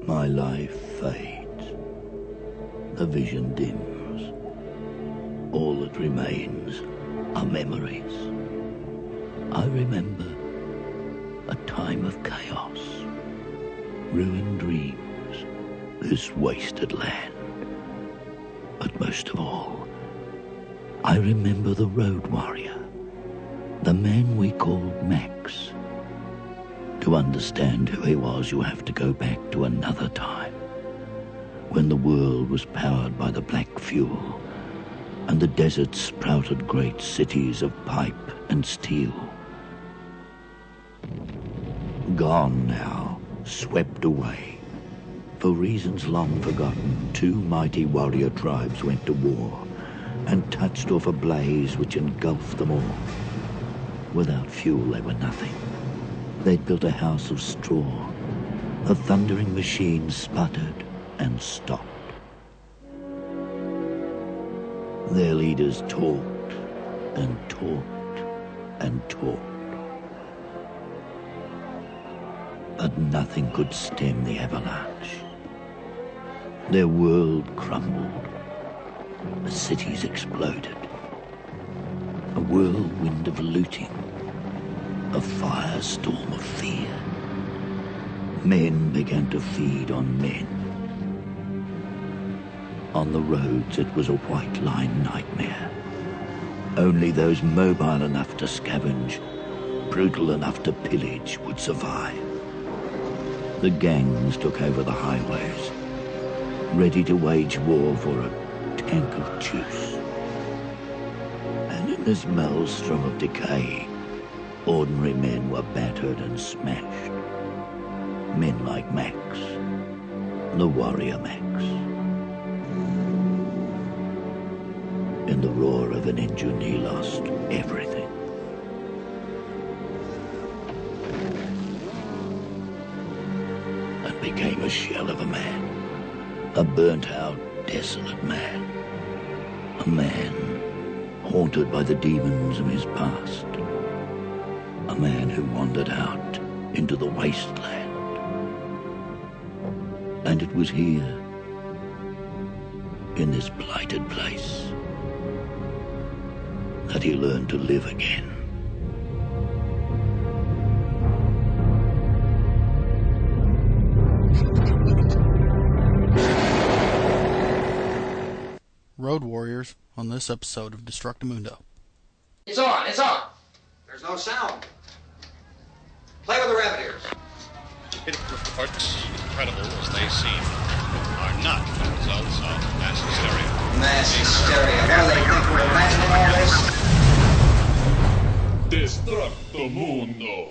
My life fades. The vision dims. All that remains are memories. I remember a time of chaos, ruined dreams, this wasted land. But most of all, I remember the road warrior, the man we called Max. To understand who he was, you have to go back to another time, when the world was powered by the black fuel, and the desert sprouted great cities of pipe and steel. Gone now, swept away. For reasons long forgotten, two mighty warrior tribes went to war and touched off a blaze which engulfed them all. Without fuel, they were nothing. They'd built a house of straw. The thundering machine sputtered and stopped. Their leaders talked and talked and talked. But nothing could stem the avalanche. Their world crumbled. The cities exploded. A whirlwind of looting. A firestorm of fear. Men began to feed on men. On the roads, it was a white-line nightmare. Only those mobile enough to scavenge, brutal enough to pillage, would survive. The gangs took over the highways, ready to wage war for a tank of juice. And in this maelstrom of decay, ordinary men were battered and smashed. Men like Max, the warrior Max. In the roar of an engine, he lost everything. And became a shell of a man. A burnt-out, desolate man. A man haunted by the demons of his past. A man who wandered out into the wasteland. And it was here, in this blighted place, that he learned to live again. Road Warriors on this episode of Destructomundo. It's on, it's on! There's no sound. Play with the rabbit ears. Reports, incredible as they seem, are not the results of mass hysteria. Mass hysteria. What do they think we're imagining all this? Destructomundo.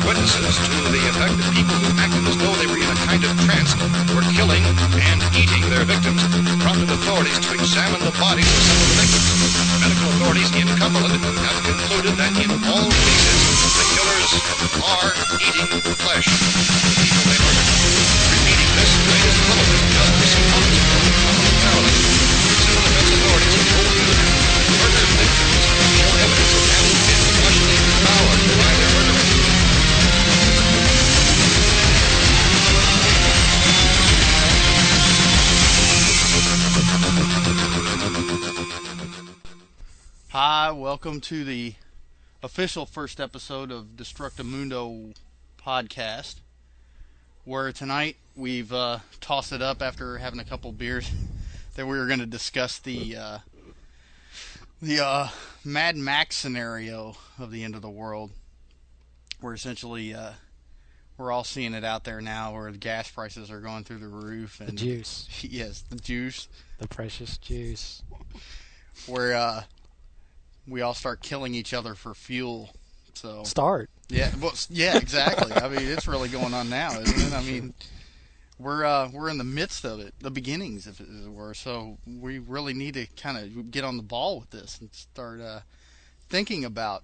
Witnesses to the effect that people who acted as though they were in a kind of trance were killing and eating their victims prompted authorities to examine the bodies of some of the victims. Medical authorities in Cumberland have concluded that in all cases the killers are eating flesh. People they murdered. Repeating this latest television justice in Maryland. Civil defense authorities have told you that murder victims show evidence of having been fleshly devoured by their murderers. Hi, welcome to the official first episode of Destructomundo podcast, where tonight we've tossed it up after having a couple beers that we were going to discuss the Mad Max scenario of the end of the world, where essentially we're all seeing it out there now, where the gas prices are going through the roof. And the juice. Yes, the juice. The precious juice. Where we all start killing each other for fuel. So start. Yeah, well, yeah, exactly. I mean, it's really going on now, isn't it? I mean, we're in the midst of it, the beginnings, if it were. So we really need to kind of get on the ball with this and start thinking about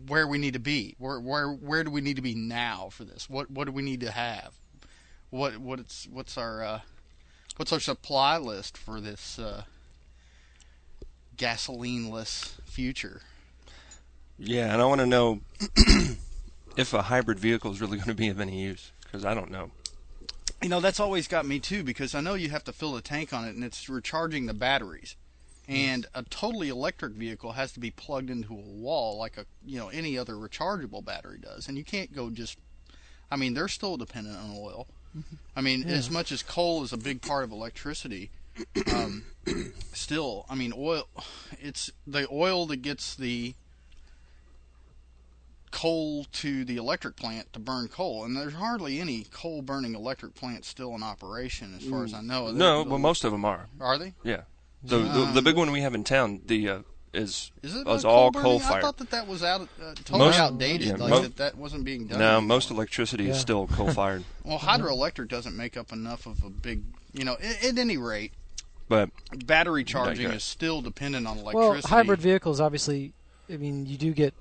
where we need to be. Where do we need to be now for this? What do we need to have? What's our supply list for this gasoline-less future? Yeah, and I want to know if a hybrid vehicle is really going to be of any use, because I don't know. That's always got me too, because I know you have to fill the tank on it, and it's recharging the batteries. And a totally electric vehicle has to be plugged into a wall like any other rechargeable battery does, and you can't go just. They're still dependent on oil. As much as coal is a big part of electricity, still, oil. It's the oil that gets the coal to the electric plant to burn coal, and there's hardly any coal burning electric plants still in operation as far as I know. No, well, most of them are. Are they? Yeah. The big one we have in town, is coal all coal-fired. I thought that was totally outdated. Yeah, that wasn't being done. No, anymore. most electricity is still coal-fired. Well, hydroelectric doesn't make up enough of a big, at any rate. But battery charging is still dependent on electricity. Well, hybrid vehicles, obviously, you do get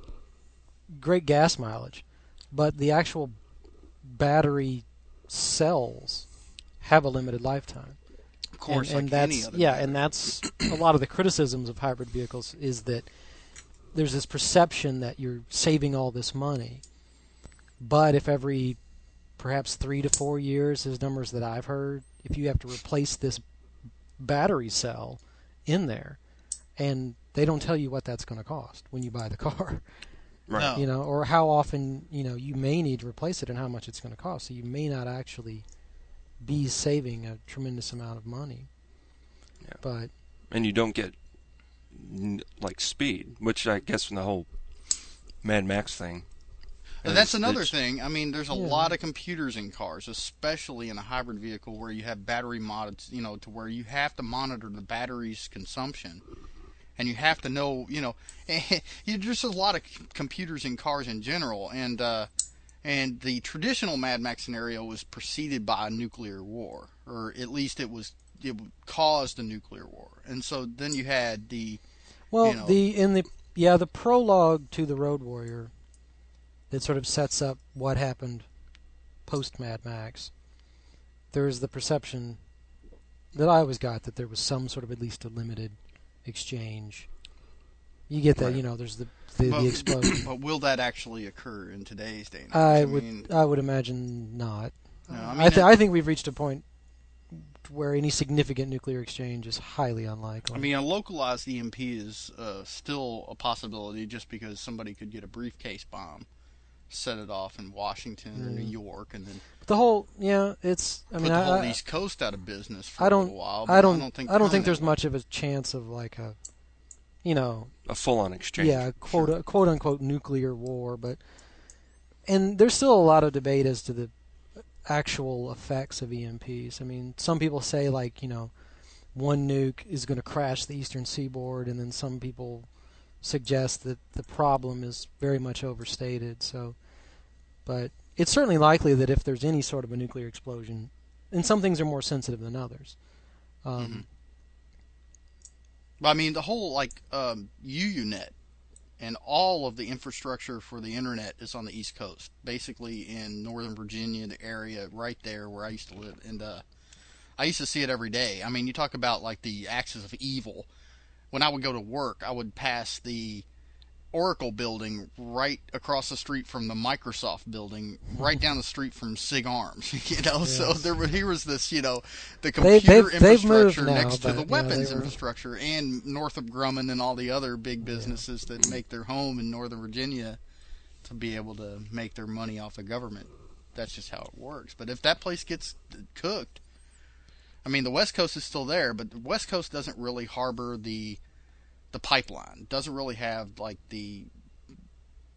great gas mileage, but the actual battery cells have a limited lifetime. Of course, and like that's any other battery. And that's a lot of the criticisms of hybrid vehicles is that there's this perception that you're saving all this money, but if every perhaps 3 to 4 years, as numbers that I've heard, if you have to replace this battery cell in there, and they don't tell you what that's going to cost when you buy the car. Right. No. Or how often, you may need to replace it and how much it's going to cost. So you may not actually be saving a tremendous amount of money. Yeah. And you don't get speed, which I guess from the whole Mad Max thing. That's another thing. There's a lot of computers in cars, especially in a hybrid vehicle where you have battery mods, to where you have to monitor the battery's consumption. And you have to know, there's a lot of computers in cars in general, and the traditional Mad Max scenario was preceded by a nuclear war, or at least it caused a nuclear war, and so then you had the prologue to the Road Warrior that sort of sets up what happened post Mad Max. There's the perception that I always got that there was some sort of at least a limited exchange. You get that, right. There's the explosion. But will that actually occur in today's day and age? I would imagine not. No, I think we've reached a point where any significant nuclear exchange is highly unlikely. A localized EMP is still a possibility, just because somebody could get a briefcase bomb, set it off in Washington or New York, and then the whole it's. Put the whole East Coast out of business for a little while. I don't think there's much of a chance of a full-on exchange. Yeah, quote unquote nuclear war, and there's still a lot of debate as to the actual effects of EMPs. Some people say one nuke is going to crash the eastern seaboard, and then some people suggest that the problem is very much overstated. But it's certainly likely that if there's any sort of a nuclear explosion, and some things are more sensitive than others. The whole UUNet and all of the infrastructure for the internet is on the East Coast, basically in Northern Virginia, the area right there where I used to live, and I used to see it every day. You talk about the axis of evil. When I would go to work, I would pass the Oracle building right across the street from the Microsoft building, right down the street from SIG Arms. Yes. So here was this, the computer infrastructure next to the weapons infrastructure, and Northrop Grumman and all the other big businesses that make their home in Northern Virginia to be able to make their money off the government. That's just how it works. But if that place gets cooked, the West Coast is still there, but the West Coast doesn't really harbor the pipeline. Doesn't really have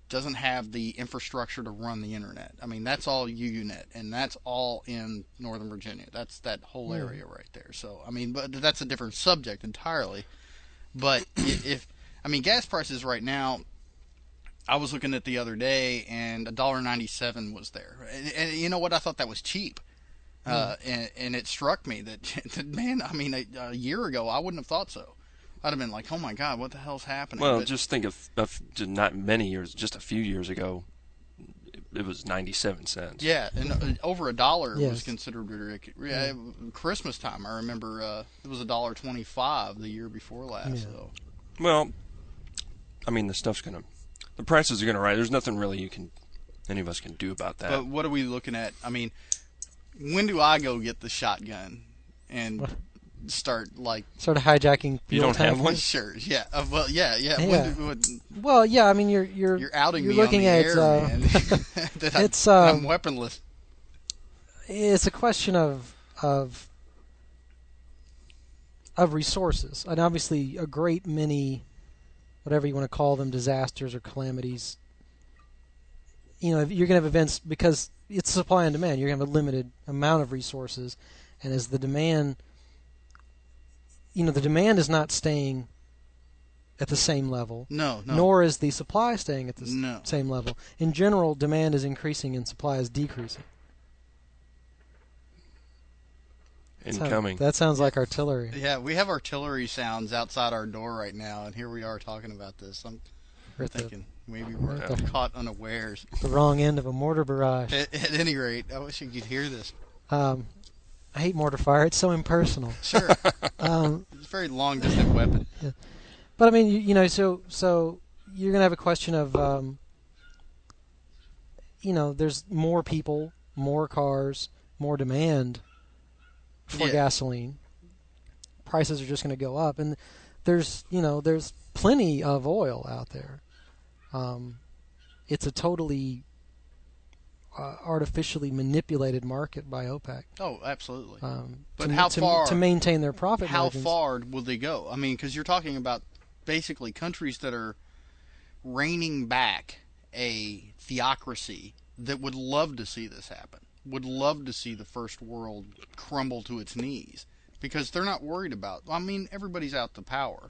doesn't have the infrastructure to run the internet. That's all UUNet, and that's all in Northern Virginia. That's that whole area right there. So but that's a different subject entirely. But if gas prices right now, I was looking at the other day, and $1.97 was there, and you know what? I thought that was cheap. And it struck me that man, a year ago I wouldn't have thought so. I'd have been like, oh my God, what the hell's happening? Well, just think of not many years, just a few years ago, it was 97 cents. Yeah, and over $1 was considered ridiculous. Yeah, Christmas time, I remember it was $1.25 the year before last. Yeah. So. Well, the prices are gonna rise. There's nothing really any of us can do about that. But what are we looking at? When do I go get the shotgun and start sort of hijacking? You don't have one? Sure. Yeah. Well, yeah. Yeah. Well, yeah. I mean, you're outing me looking on the at air, man. That I'm weaponless. It's a question of resources, and obviously a great many, whatever you want to call them, disasters or calamities. You're going to have events because it's supply and demand. You're going to have a limited amount of resources, and as the demand, the demand is not staying at the same level. No. Nor is the supply staying at the same level. In general, demand is increasing and supply is decreasing. Incoming. That sounds like artillery. Yeah, we have artillery sounds outside our door right now, and here we are talking about this. I'm thinking maybe we're caught unawares. The wrong end of a mortar barrage. At any rate, I wish you could hear this. I hate mortar fire. It's so impersonal. Sure. It's a very long-distance weapon. Yeah. But I mean, so you're going to have a question of, there's more people, more cars, more demand for gasoline. Prices are just going to go up, and there's plenty of oil out there. It's a totally artificially manipulated market by OPEC. Oh, absolutely. But to, how to, far to maintain their profit margins. How far will they go? I mean, because you're talking about basically countries that are reining back a theocracy that would love to see this happen, would love to see the first world crumble to its knees, because they're not worried about. I mean, everybody's out to power,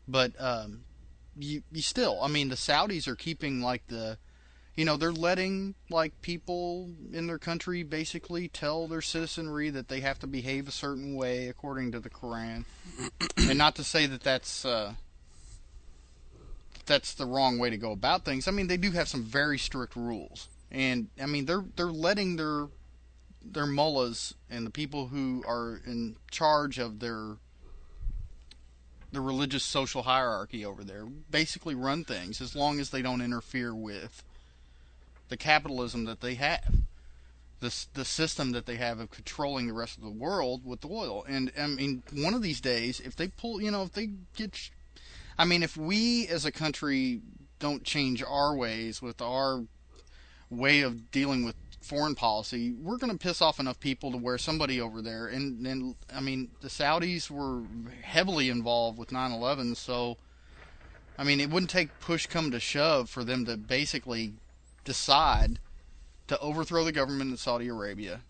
but you still. I mean, the Saudis are keeping they're letting people in their country basically tell their citizenry that they have to behave a certain way according to the Quran, and not to say that that's the wrong way to go about things. I mean, they do have some very strict rules, and I mean they're letting their mullahs and the people who are in charge of the religious social hierarchy over there basically run things as long as they don't interfere with the capitalism that they have, the system that they have of controlling the rest of the world with oil. And I mean, one of these days, if they pull, if they get, I mean, if we as a country don't change our ways with our way of dealing with foreign policy, we're going to piss off enough people to where somebody over there, and I mean, the Saudis were heavily involved with 9/11, so I mean, it wouldn't take push come to shove for them to basically decide to overthrow the government in Saudi Arabia,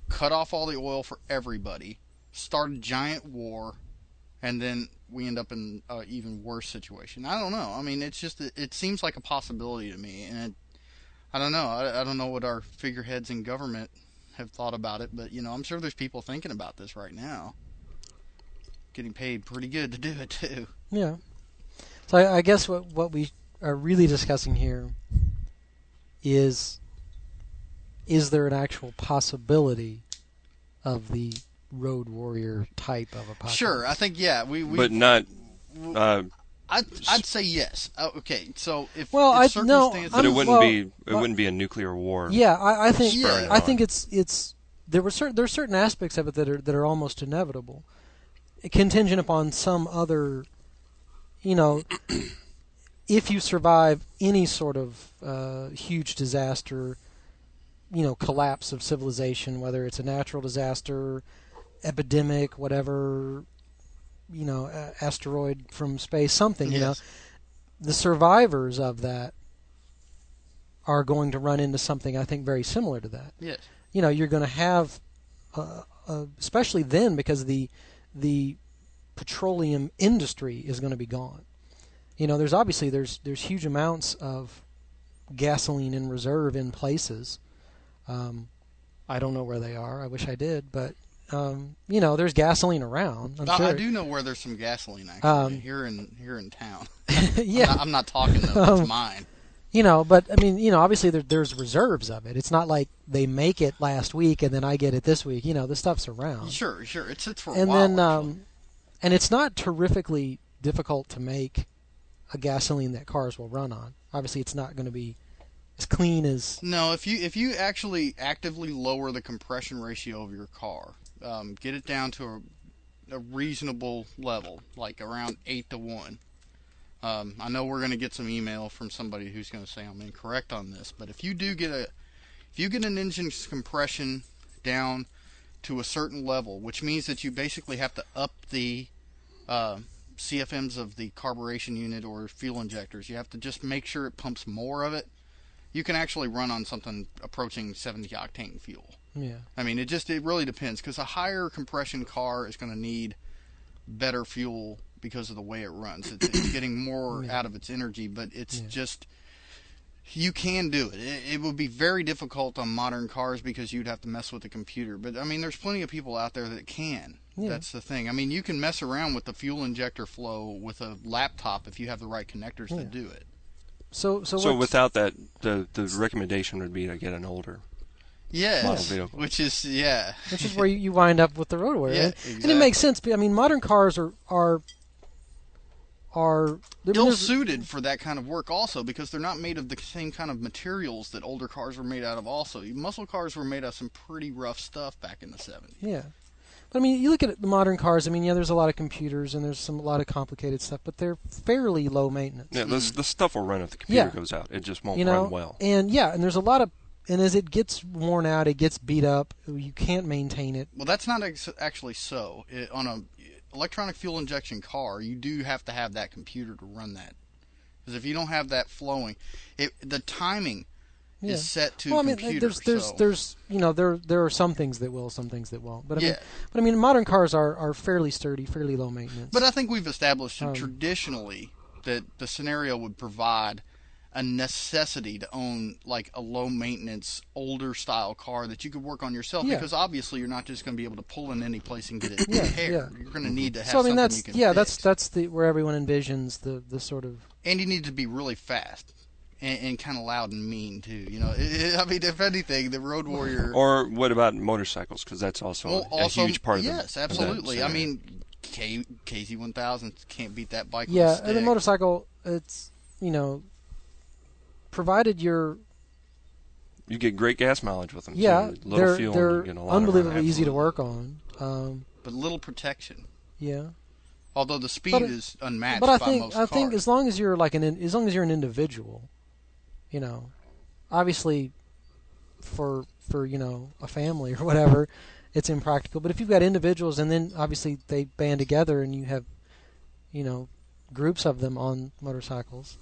cut off all the oil for everybody, start a giant war, and then we end up in an even worse situation. I don't know. I mean, it's just, it seems like a possibility to me, and I don't know. I don't know what our figureheads in government have thought about it, but, I'm sure there's people thinking about this right now. Getting paid pretty good to do it, too. Yeah. So I guess what we are really discussing here is there an actual possibility of the road warrior type of apocalypse? Sure, I think, yeah. But not... I'd say yes. Okay, so if circumstances... But it wouldn't be a nuclear war. Yeah, I think it's there are certain aspects of it that are almost inevitable, contingent upon some other, if you survive any sort of huge disaster, collapse of civilization, whether it's a natural disaster, epidemic, whatever, asteroid from space, something, the survivors of that are going to run into something, I think, very similar to that. Yes. You're going to have, especially then, because the petroleum industry is going to be gone. There's obviously there's huge amounts of gasoline in reserve in places. I don't know where they are. I wish I did, but there's gasoline around. I'm sure. I do know where there's some gasoline actually here in town. Yeah, I'm not talking though. It's mine. But I mean, obviously there's reserves of it. It's not like they make it last week and then I get it this week. The stuff's around. Sure. It sits for a and while. And then, and it's not terrifically difficult to make a gasoline that cars will run on. Obviously, it's not going to be as clean as... No, if you actually actively lower the compression ratio of your car, get it down to a reasonable level, like around 8-to-1. I know we're going to get some email from somebody who's going to say I'm incorrect on this, but if you get an engine's compression down to a certain level, which means that you basically have to up the CFMs of the carburation unit or fuel injectors. You have to just make sure it pumps more of it. You can actually run on something approaching 70 octane fuel. Yeah. I mean, it really depends, because a higher compression car is going to need better fuel because of the way it runs. It's getting more out of its energy, but it's just, you can do it. It would be very difficult on modern cars because you'd have to mess with the computer. But, I mean, there's plenty of people out there that can. Yeah. That's the thing. I mean, you can mess around with the fuel injector flow with a laptop if you have the right connectors to do it. So without that, the recommendation would be to get an older model vehicle. Which is where you wind up with the road warrior. Yeah, exactly. And it makes sense. I mean, modern cars are ill-suited for that kind of work also, because they're not made of the same kind of materials that older cars were made out of also. Muscle cars were made out of some pretty rough stuff back in the 70s. Yeah. But, I mean, you look at the modern cars, I mean, there's a lot of computers and there's a lot of complicated stuff, but they're fairly low maintenance. Yeah, the stuff will run if the computer goes out. It just won't run well. And, and there's a lot of... And as it gets worn out, it gets beat up. You can't maintain it. Well, that's not actually so. On a electronic fuel injection car, you do have to have that computer to run that. Because if you don't have that flowing, the timing is set to computer. There's there are some things that will, some things that won't. But I mean, modern cars are fairly sturdy, fairly low maintenance. But I think we've established traditionally that the scenario would provide a necessity to own like a low maintenance older style car that you could work on yourself, because obviously you're not just going to be able to pull in any place and get it repaired. You're going to need to have something you can fix. that's where everyone envisions the sort of... And you need to be really fast and kind of loud and mean too. I mean, if anything, the Road Warrior. Or what about motorcycles? Because that's also a huge part of it. Yes, absolutely. I mean, KZ1000 can't beat that bike. Yeah, with a stick. And the motorcycle, it's provided you get great gas mileage with them. Yeah, so little fuel, they're a lot unbelievably easy to work on. But little protection. Yeah. Although the speed is unmatched but by most cars. I think as long as you're an individual, obviously for a family or whatever, it's impractical. But if you've got individuals and then obviously they band together and you have, groups of them on motorcycles.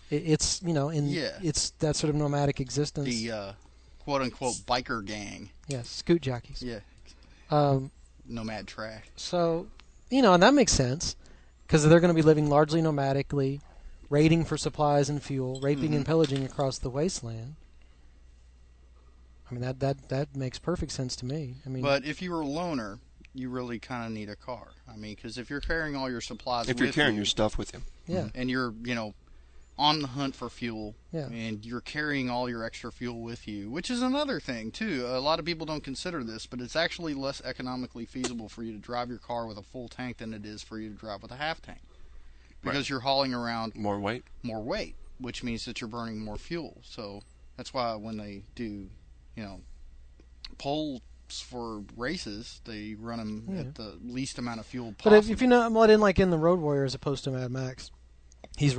It's it's that sort of nomadic existence. The quote unquote biker gang. Yes, scoot jockeys. Yeah. Nomad trash. So, and that makes sense because they're going to be living largely nomadically, raiding for supplies and fuel, raping and pillaging across the wasteland. I mean that makes perfect sense to me. I mean, but if you were a loner, you really kind of need a car. I mean, because if you're carrying all your supplies, if you're carrying your stuff with you, and you're on the hunt for fuel, and you're carrying all your extra fuel with you, which is another thing too. A lot of people don't consider this, but it's actually less economically feasible for you to drive your car with a full tank than it is for you to drive with a half tank, because you're hauling around more weight, which means that you're burning more fuel. So that's why when they do, polls for races, they run them at the least amount of fuel possible. But if you know what, in the Road Warrior as opposed to Mad Max, he's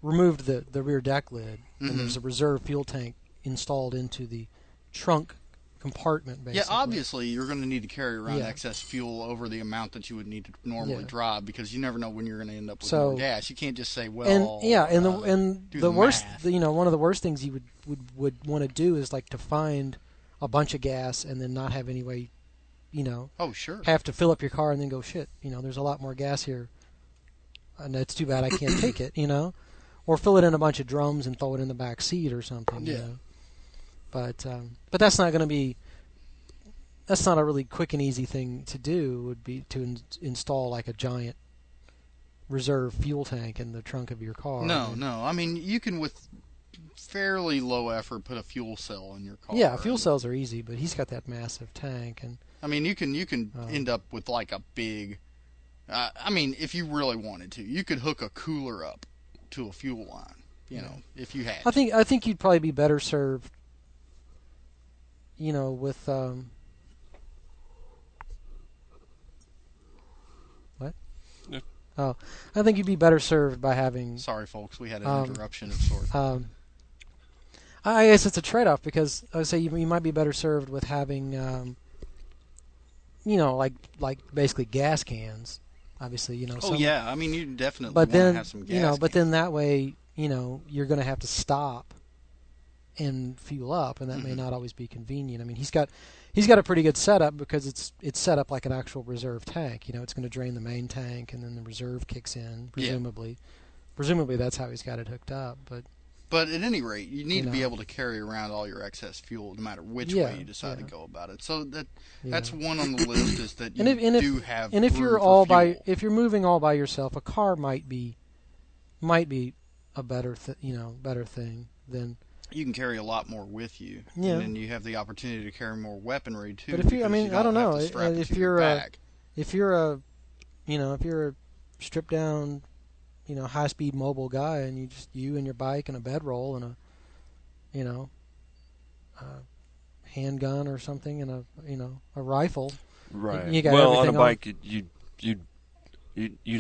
removed the rear deck lid, and there's a reserve fuel tank installed into the trunk compartment, basically. Yeah, obviously you're going to need to carry around excess fuel over the amount that you would need to normally drive, because you never know when you're going to end up with more gas. You can't just say, well... the worst, one of the worst things you would want to do is like to find a bunch of gas and then not have any way, Oh, sure. have to fill up your car and then go, shit, there's a lot more gas here. And it's too bad I can't take it, or fill it in a bunch of drums and throw it in the back seat or something. Yeah. But that's not going to be. That's not a really quick and easy thing to do. Would be to install like a giant reserve fuel tank in the trunk of your car. No. I mean, you can with fairly low effort put a fuel cell in your car. Yeah, fuel cells are easy, but he's got that massive tank, and I mean, you can end up with like a big. I mean, if you really wanted to, you could hook a cooler up to a fuel line. you know, if you had. I think you'd probably be better served, you know, with what? Yeah. Oh, I think you'd be better served by having. Sorry, folks, we had an interruption of sorts. I guess it's a trade-off because I would say you might be better served with having, you know, like basically gas cans. Obviously, you know. Oh yeah, I mean you definitely want to have some gas. You know, cans. but then that way, you know, you're going to have to stop and fuel up, and that may not always be convenient. I mean, he's got a pretty good setup because it's set up like an actual reserve tank. You know, it's going to drain the main tank, and then the reserve kicks in. Presumably that's how he's got it hooked up. But at any rate, you need to be able to carry around all your excess fuel, no matter which way you decide to go about it. So that's one on the list is that you do have. And if you're if you're moving all by yourself, a car might be a better thing than. You can carry a lot more with you, yeah. And then you have the opportunity to carry more weaponry too. But if I don't know, if you're a stripped down, you know, high-speed mobile guy, and you and your bike and a bedroll and a handgun or something and a rifle. Right. You got well, on a bike, you'd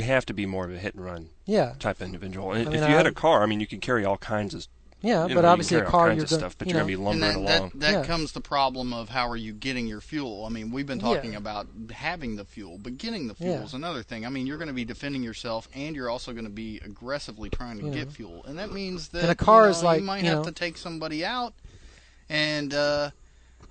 have to be more of a hit and run type individual. If you had a car, I mean, you could carry all kinds of. Yeah, but obviously a car, you're going stuff, but you're going to be lumbering along. That comes the problem of how are you getting your fuel. I mean, we've been talking about having the fuel, but getting the fuel is another thing. I mean, you're going to be defending yourself, and you're also going to be aggressively trying to get fuel, and that means that a car is like, you might have to take somebody out. And I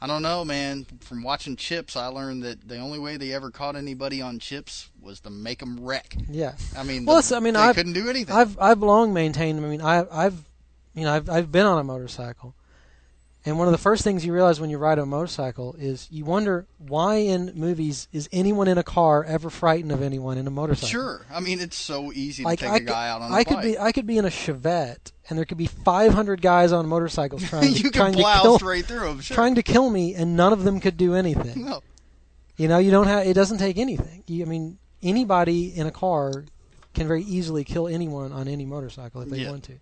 don't know, man. From watching Chips, I learned that the only way they ever caught anybody on Chips was to make them wreck. Yeah. I mean, they couldn't do anything. I've long maintained. I mean, I've been on a motorcycle, and one of the first things you realize when you ride a motorcycle is you wonder why in movies is anyone in a car ever frightened of anyone in a motorcycle. Sure, I mean it's so easy to take a guy out on a bike. I could be in a Chevette, and there could be 500 guys on motorcycles trying straight through them, sure. trying to kill me, and none of them could do anything. No, you know, it doesn't take anything. I mean, anybody in a car can very easily kill anyone on any motorcycle if they want to.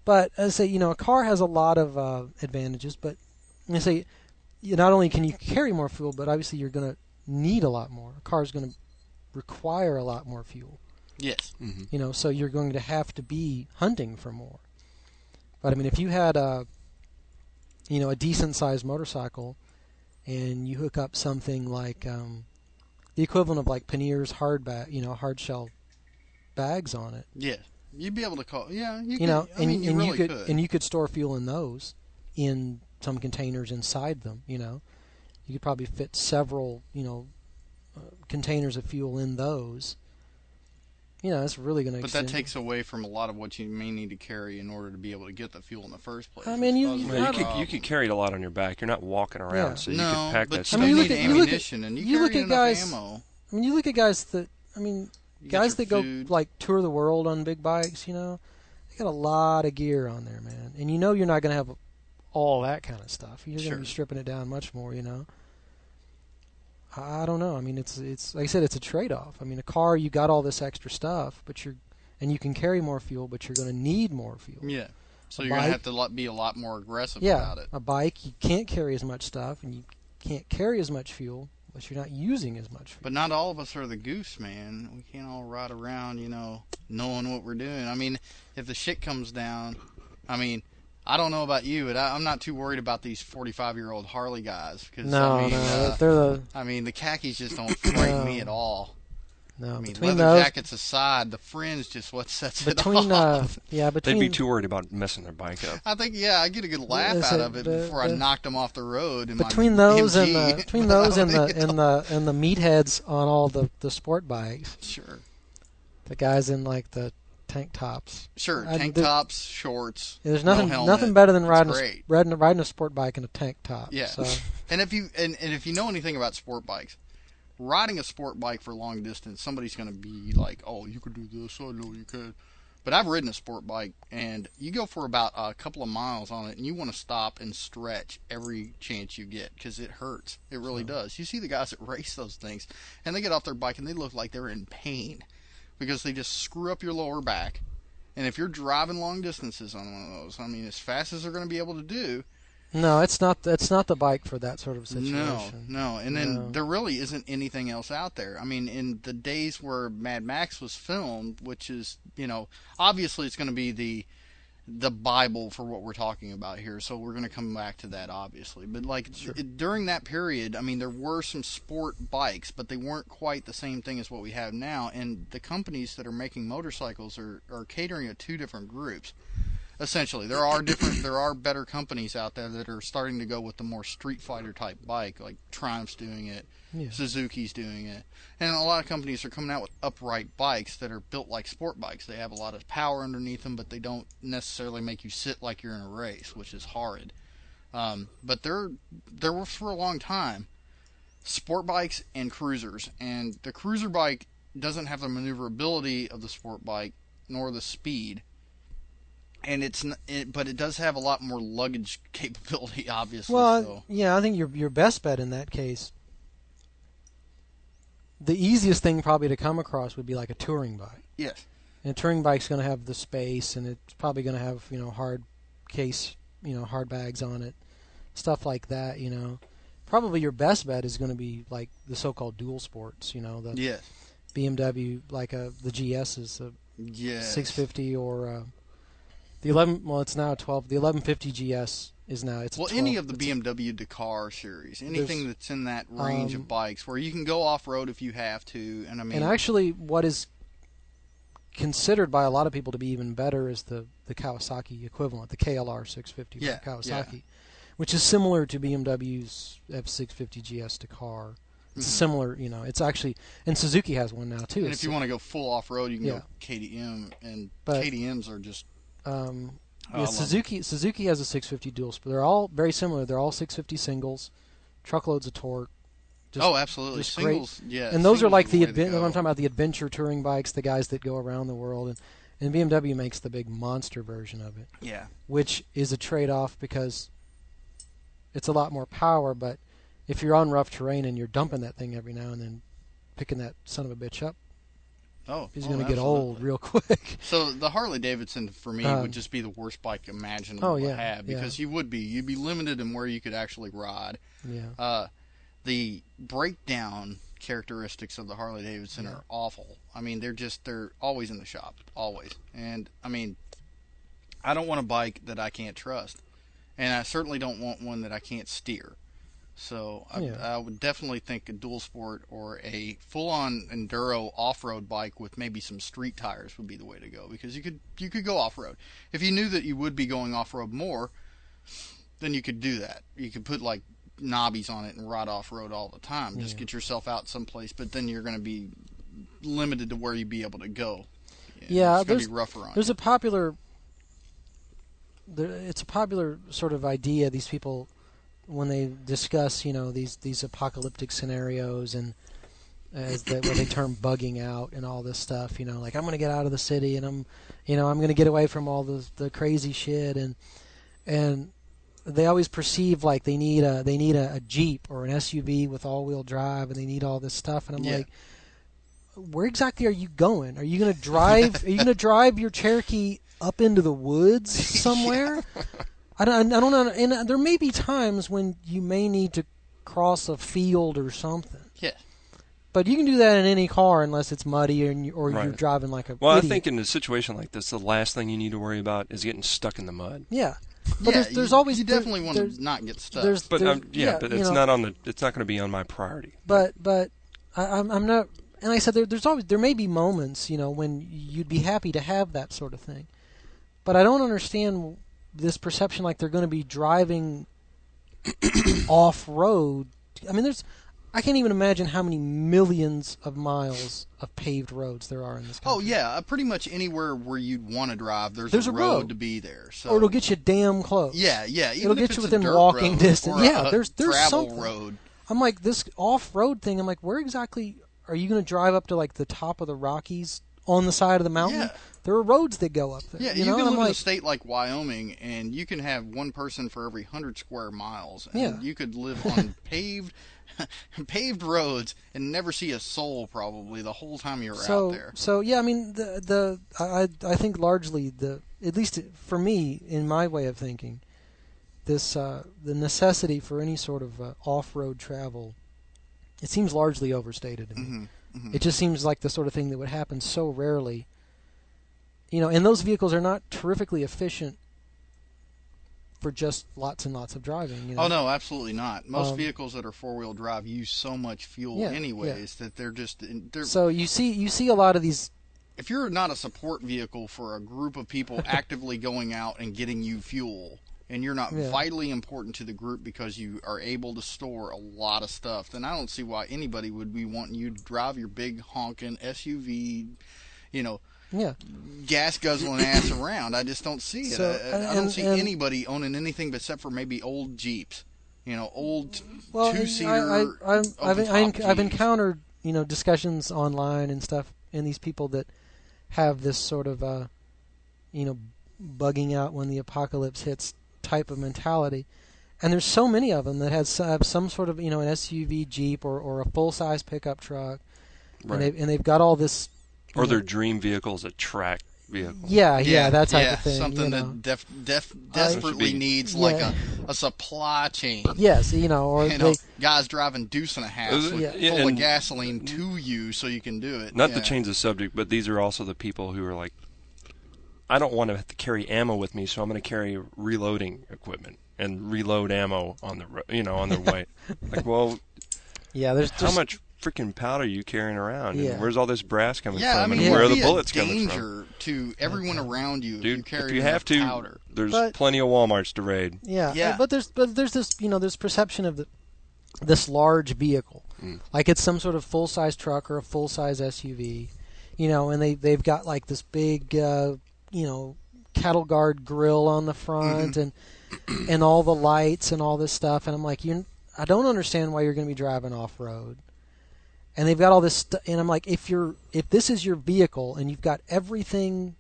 But as I say, you know, a car has a lot of advantages. But I say, not only can you carry more fuel, but obviously you're going to need a lot more. A car is going to require a lot more fuel. Yes. Mm-hmm. You know, so you're going to have to be hunting for more. But I mean, if you had a decent-sized motorcycle, and you hook up something like the equivalent of like Panier's hard shell bags on it. Yeah. You'd be able to call, you could store fuel in those, in some containers inside them. You know, you could probably fit several, containers of fuel in those. You know, that's really going to. But that takes away from a lot of what you may need to carry in order to be able to get the fuel in the first place. I mean, you could carry it a lot on your back. You're not walking around, so you could pack that stuff. I mean, you look at ammunition, and you look at guys. Ammo. I mean, you look at guys that. I mean. Guys that go like tour the world on big bikes, you know, they got a lot of gear on there, man. And you know you're not going to have all that kind of stuff. You're going to be stripping it down much more, you know. I don't know. I mean, it's like I said, it's a trade-off. I mean, a car, you got all this extra stuff, and you can carry more fuel, but you're going to need more fuel. Yeah. So you're going to have to be a lot more aggressive about it. A bike, you can't carry as much stuff, and you can't carry as much fuel. But you're not using as much fuel. But not all of us are the goose, man. We can't all ride around, knowing what we're doing. I mean, if the shit comes down, I mean, I don't know about you, but I'm not too worried about these 45-year-old Harley guys. Cause, the khakis just don't frighten me at all. No, I mean, leather jackets aside, the fringe just what sets it off. They'd be too worried about messing their bike up. I think, I get a good laugh out of it before I knocked them off the road. Between those and the meatheads on all the sport bikes. Sure. The guys in like the tank tops. Sure, tank tops, shorts. There's nothing better than riding a sport bike in a tank top. Yeah. So. And if you know anything about sport bikes, riding a sport bike for long distance, somebody's going to be like, oh, you could do this, I know you could. But I've ridden a sport bike, and you go for about a couple of miles on it, and you want to stop and stretch every chance you get, because it hurts. It really does. You see the guys that race those things, and they get off their bike, and they look like they're in pain, because they just screw up your lower back, And if you're driving long distances on one of those, I mean, as fast as they're going to be able to do. No, it's not. That's not the bike for that sort of situation. No. And then there really isn't anything else out there. I mean, in the days where Mad Max was filmed, which is, obviously it's going to be the Bible for what we're talking about here, so we're going to come back to that, obviously. But, during that period, I mean, there were some sport bikes, but they weren't quite the same thing as what we have now, and the companies that are making motorcycles are catering to two different groups. Essentially, there are better companies out there that are starting to go with the more Street Fighter type bike, like Triumph's doing it, Suzuki's doing it, and a lot of companies are coming out with upright bikes that are built like sport bikes. They have a lot of power underneath them, but they don't necessarily make you sit like you're in a race, which is horrid. But there were for a long time sport bikes and cruisers, and the cruiser bike doesn't have the maneuverability of the sport bike nor the speed. And but it does have a lot more luggage capability, obviously. Well, yeah, I think your best bet in that case, the easiest thing probably to come across would be like a touring bike. Yes. And a touring bike's going to have the space, and it's probably going to have hard case, hard bags on it, stuff like that. Probably your best bet is going to be like the so-called dual sports. The BMW, like the GS is a 650 or. The 11, well, it's now a 12. The 1150 GS is now it's. Well, 12. any of the BMW Dakar series, anything that's in that range of bikes where you can go off road if you have to, and I mean. And actually, what is considered by a lot of people to be even better is the Kawasaki equivalent, the KLR 650 from Kawasaki, which is similar to BMW's F650 GS Dakar. It's similar, it's actually, and Suzuki has one now too. And if you want to go full off road, you can go KTM, and KTM's are just. Suzuki has a 650 dual sport. They're all very similar. They're all 650 singles, truckloads of torque. Absolutely, just singles. Great. Yeah, and those are like I'm talking about the adventure touring bikes, the guys that go around the world, and BMW makes the big monster version of it. Yeah, which is a trade-off because it's a lot more power. But if you're on rough terrain and you're dumping that thing every now and then, picking that son of a bitch up. He's going to get old real quick. So the Harley Davidson for me would just be the worst bike imaginable to have because you'd be limited in where you could actually ride. Yeah. The breakdown characteristics of the Harley Davidson are awful. I mean, they're always in the shop, always. And I mean, I don't want a bike that I can't trust, and I certainly don't want one that I can't steer. So I would definitely think a dual sport or a full-on enduro off-road bike with maybe some street tires would be the way to go, because you could go off-road. If you knew that you would be going off-road more, then you could do that. You could put like knobbies on it and ride off-road all the time. Just get yourself out someplace, but then you're going to be limited to where you'd be able to go. Yeah, it's going to be rougher on there's you. It's a popular sort of idea, these people, when they discuss, these apocalyptic scenarios and what they term bugging out and all this stuff, like I'm going to get out of the city and I'm going to get away from all the crazy shit, and they always perceive like they need a Jeep or an SUV with all-wheel drive, and they need all this stuff, and I'm like, where exactly are you going? Are you going to drive? Are you going to drive your Cherokee up into the woods somewhere? I don't know. And there may be times when you may need to cross a field or something. Yeah. But you can do that in any car unless it's muddy or you're driving like a idiot. I think in a situation like this, the last thing you need to worry about is getting stuck in the mud. Yeah. But there's always you definitely want to not get stuck. But it's not it's not going to be on my priority. But I'm not. And like I said, there may be moments, when you'd be happy to have that sort of thing. But I don't understand this perception like they're going to be driving off-road. I mean, I can't even imagine how many millions of miles of paved roads there are in this country. Oh, yeah. Pretty much anywhere where you'd want to drive, there's a road to be there. So. Or it'll get you damn close. Yeah. It'll get you within walking distance. Yeah, there's something. Road. I'm like, this off-road thing, I'm like, where exactly are you going to drive up to, like, the top of the Rockies on the side of the mountain. Yeah. There are roads that go up there. Yeah, you can live in a state like Wyoming, and you can have one person for every 100 square miles. And you could live on paved roads and never see a soul probably the whole time you're out there. So yeah, I mean, I think largely at least for me, in my way of thinking, this the necessity for any sort of off-road travel, it seems largely overstated to me. Mm-hmm, mm-hmm. It just seems like the sort of thing that would happen so rarely. And those vehicles are not terrifically efficient for just lots and lots of driving. Oh no, absolutely not. Most vehicles that are four-wheel drive use so much fuel that they're just. So you see a lot of these. If you're not a support vehicle for a group of people actively going out and getting you fuel, and you're not vitally important to the group because you are able to store a lot of stuff, then I don't see why anybody would be wanting you to drive your big honking SUV, gas guzzling ass around. I just don't see it. I don't see anybody owning anything except for maybe old Jeeps, old two-seater. I've encountered discussions online and stuff, and these people that have this sort of bugging out when the apocalypse hits type of mentality, and there's so many of them that have some sort of an SUV Jeep or a full-size pickup truck, right. and they've got all this. Or their dream vehicle is a track vehicle. Yeah, that type of thing. Something that desperately needs like a supply chain. Yes, guys driving deuce and a half full of gasoline to you so you can do it. Not to change the subject, but these are also the people who are like, I don't want to have to carry ammo with me, so I'm going to carry reloading equipment and reload ammo on the on their way. Like, well, there's how much freaking powder are you carrying around? Yeah. And where's all this brass coming from? I mean, and where are the bullets coming from? Danger to everyone around you. Dude, if you carry if you have to, powder. There's plenty of Walmarts to raid. Yeah. But there's this this perception of this large vehicle, like it's some sort of full size truck or a full size SUV, and they've got like this big cattle guard grill on the front and all the lights and all this stuff, and I'm like, I don't understand why you're going to be driving off road. And they've got all this and I'm like, if this is your vehicle and you've got everything,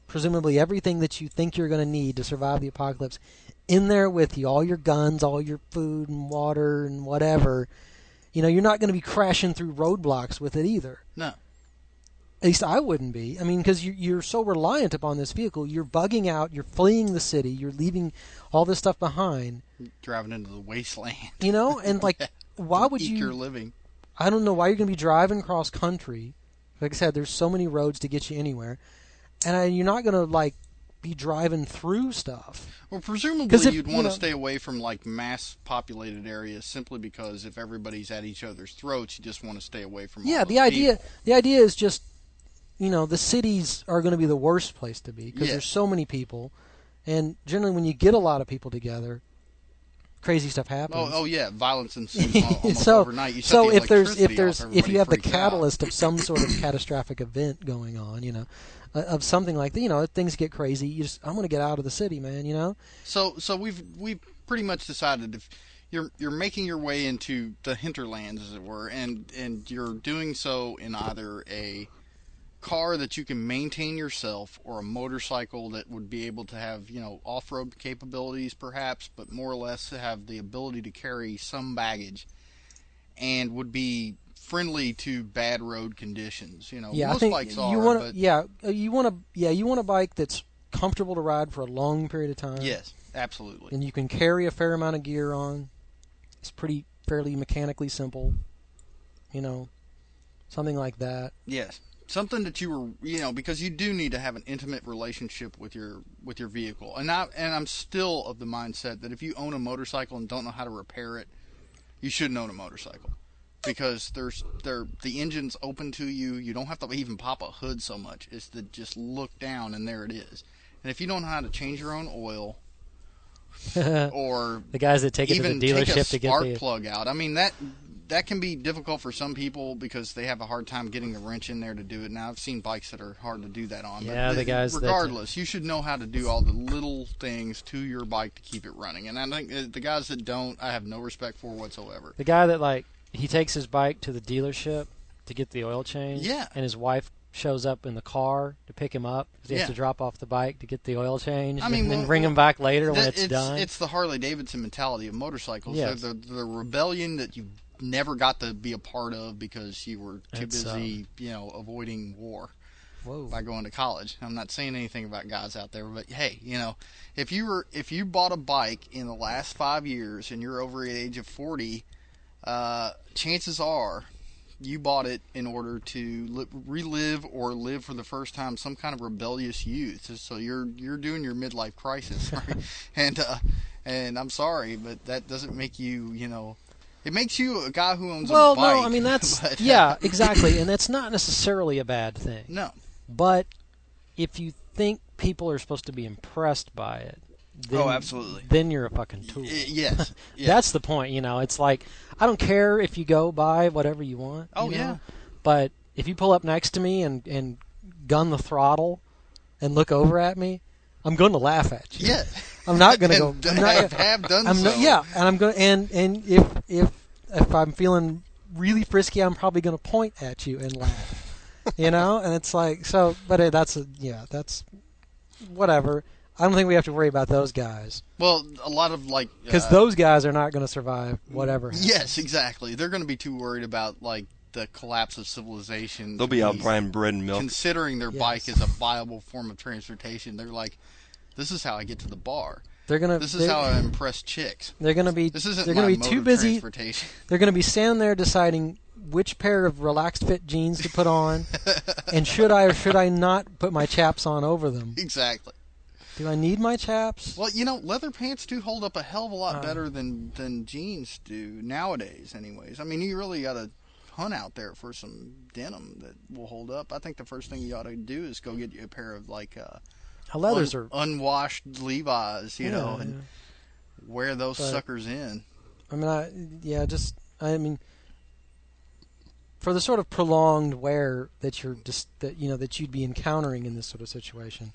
presumably everything that you think you're going to need to survive the apocalypse in there with you, all your guns, all your food and water and whatever, you're not going to be crashing through roadblocks with it either. No. At least I wouldn't be. I mean, because you're so reliant upon this vehicle. You're bugging out. You're fleeing the city. You're leaving all this stuff behind. Driving into the wasteland. And like, why would you? Your living. I don't know why you're going to be driving cross country. Like I said, there's so many roads to get you anywhere, and you're not going to like be driving through stuff. Well, presumably you'd want to stay away from like mass populated areas simply because if everybody's at each other's throats, you just want to stay away from. Yeah, all the idea is just the cities are going to be the worst place to be because there's so many people, and generally when you get a lot of people together, crazy stuff happens. Oh yeah, violence ensues almost overnight. You if you have the catalyst of some sort of catastrophic event going on, of something like that, things get crazy. I'm going to get out of the city, man. So we've pretty much decided if you're making your way into the hinterlands, as it were, and you're doing so in either a car that you can maintain yourself or a motorcycle that would be able to have off-road capabilities perhaps, but more or less have the ability to carry some baggage and would be friendly to bad road conditions. Most bikes are. You want a bike that's comfortable to ride for a long period of time. Yes, absolutely. And you can carry a fair amount of gear on. It's fairly mechanically simple. Something like that. Yes. Something that you were, because you do need to have an intimate relationship with your vehicle. And I'm still of the mindset that if you own a motorcycle and don't know how to repair it, you shouldn't own a motorcycle. Because the engine's open to you. You don't have to even pop a hood so much. It's to just look down and there it is. And if you don't know how to change your own oil, or the guys that take it to the dealership to get the spark plug out, I mean that can be difficult for some people because they have a hard time getting the wrench in there to do it. Now, I've seen bikes that are hard to do that on. Yeah, but regardless, you should know how to do all the little things to your bike to keep it running. And I think the guys that don't, I have no respect for whatsoever. The guy that he takes his bike to the dealership to get the oil change. Yeah. And his wife shows up in the car to pick him up because he has to drop off the bike to get the oil changed, I mean, and then bring him back later when it's done. It's the Harley Davidson mentality of motorcycles. Yes. They're the rebellion that you never got to be a part of because you were too busy, avoiding war. Whoa. By going to college. I'm not saying anything about guys out there, but hey, if you bought a bike in the last 5 years and you're over the age of 40, chances are you bought it in order to relive or live for the first time some kind of rebellious youth. So you're doing your midlife crisis, right? And I'm sorry, but that doesn't make you, it makes you a guy who owns a bike. Well, no, I mean that's yeah, exactly, and that's not necessarily a bad thing. No. But if you think people are supposed to be impressed by it, then, absolutely. Then you're a fucking tool. Yes. That's the point, It's like, I don't care if you go buy whatever you want. Oh, yeah. But if you pull up next to me and gun the throttle and look over at me, I'm going to laugh at you. Yeah. I'm not going to go. Have done so. Yeah, and I'm going. And if I'm feeling really frisky, I'm probably going to point at you and laugh. And it's like, so, but that's whatever. I don't think we have to worry about those guys. Well, a lot of because those guys are not going to survive whatever happens. Yes, exactly. They're going to be too worried about the collapse of civilization. They'll be out buying bread and milk. Considering their bike is a viable form of transportation, they're like, this is how I get to the bar. This is how I impress chicks. They're going to be. This isn't they're going to be too busy. They're going to be standing there deciding which pair of relaxed fit jeans to put on, and should I or should I not put my chaps on over them? Exactly. Do I need my chaps? Well, leather pants do hold up a hell of a lot better than jeans do nowadays. Anyways, I mean, you really got to hunt out there for some denim that will hold up. I think the first thing you ought to do is go get you a pair of leathers are unwashed Levi's, and wear those suckers in. I mean, for the sort of prolonged wear that that you'd be encountering in this sort of situation.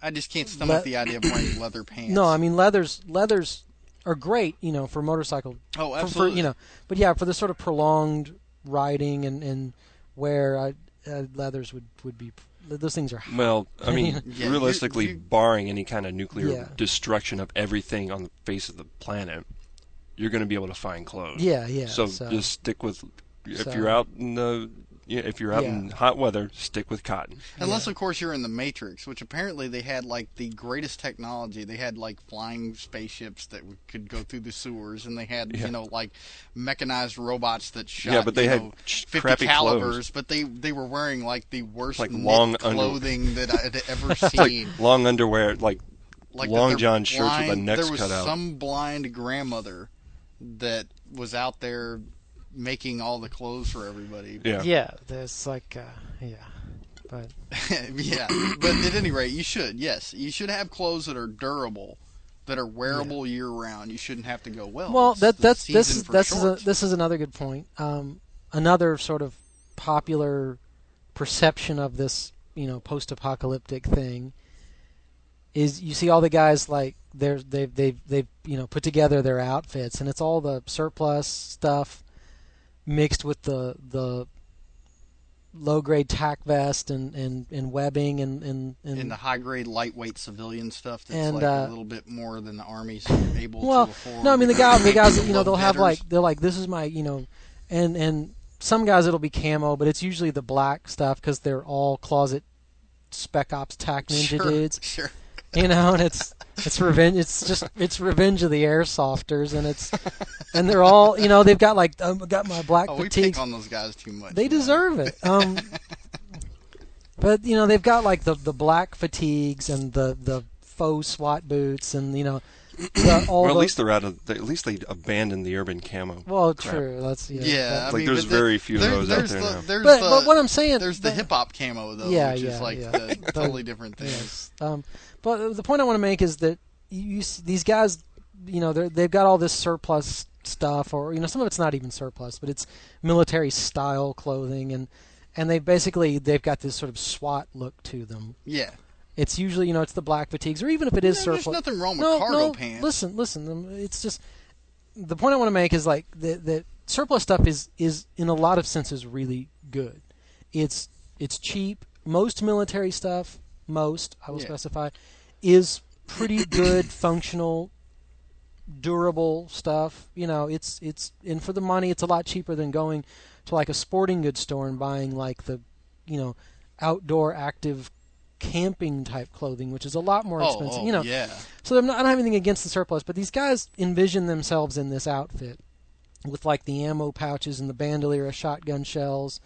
I just can't stomach the idea of wearing leather pants. No, I mean leathers are great, for motorcycle. Oh, absolutely. But yeah, for the sort of prolonged riding and wear, leathers would be. Those things are hot. Well, I mean, realistically, barring any kind of nuclear destruction of everything on the face of the planet, you're going to be able to find clothes. Yeah. So just stick with. If you're out in hot weather, stick with cotton. Unless, of course, you're in the Matrix, which apparently they had the greatest technology. They had flying spaceships that could go through the sewers, and they had mechanized robots that shot. Yeah, but they had 50 crappy calibers, clothes. but they were wearing the worst long clothing that I had ever seen. Long underwear, long john shirts with the necks cut out. There was out. some blind grandmother that was out there making all the clothes for everybody. Yeah, there's but yeah, but at any rate, you should have clothes that are durable, that are wearable year round. You shouldn't have to go this is another good point. Another sort of popular perception of this post-apocalyptic thing is you see all the guys they've put together their outfits, and it's all the surplus stuff mixed with the low-grade tack vest and webbing and the high-grade lightweight civilian stuff that's a little bit more than the Army's able to afford. No, I mean the guys they'll have this is my and some guys it'll be camo, but it's usually the black stuff because they're all closet spec ops tack ninja dudes. Sure. And it's revenge. It's revenge of the airsofters, and they're all they've got got my black we fatigues. pick on those guys too much. They deserve it. But they've got the black fatigues and the faux SWAT boots and at least at least they abandoned the urban camo. Well, crap. True. That's there's very few of those out there now. But what I'm saying, there's the hip hop camo though, which is the totally different thing. Yes. But the point I want to make is that these guys, they've got all this surplus stuff, or some of it's not even surplus, but it's military style clothing, and they've got this sort of SWAT look to them. Yeah. It's usually it's the black fatigues, or even if it is surplus. There's nothing wrong with cargo pants. Listen. It's just the point I want to make is that surplus stuff is in a lot of senses really good. It's It's cheap. Most military stuff, I will specify, is pretty good, functional, durable stuff. It's and for the money, it's a lot cheaper than going to like a sporting goods store and buying like the, outdoor active camping type clothing, which is a lot more expensive. Yeah. So I don't have anything against the surplus, but these guys envision themselves in this outfit with like the ammo pouches and the bandolier of shotgun shells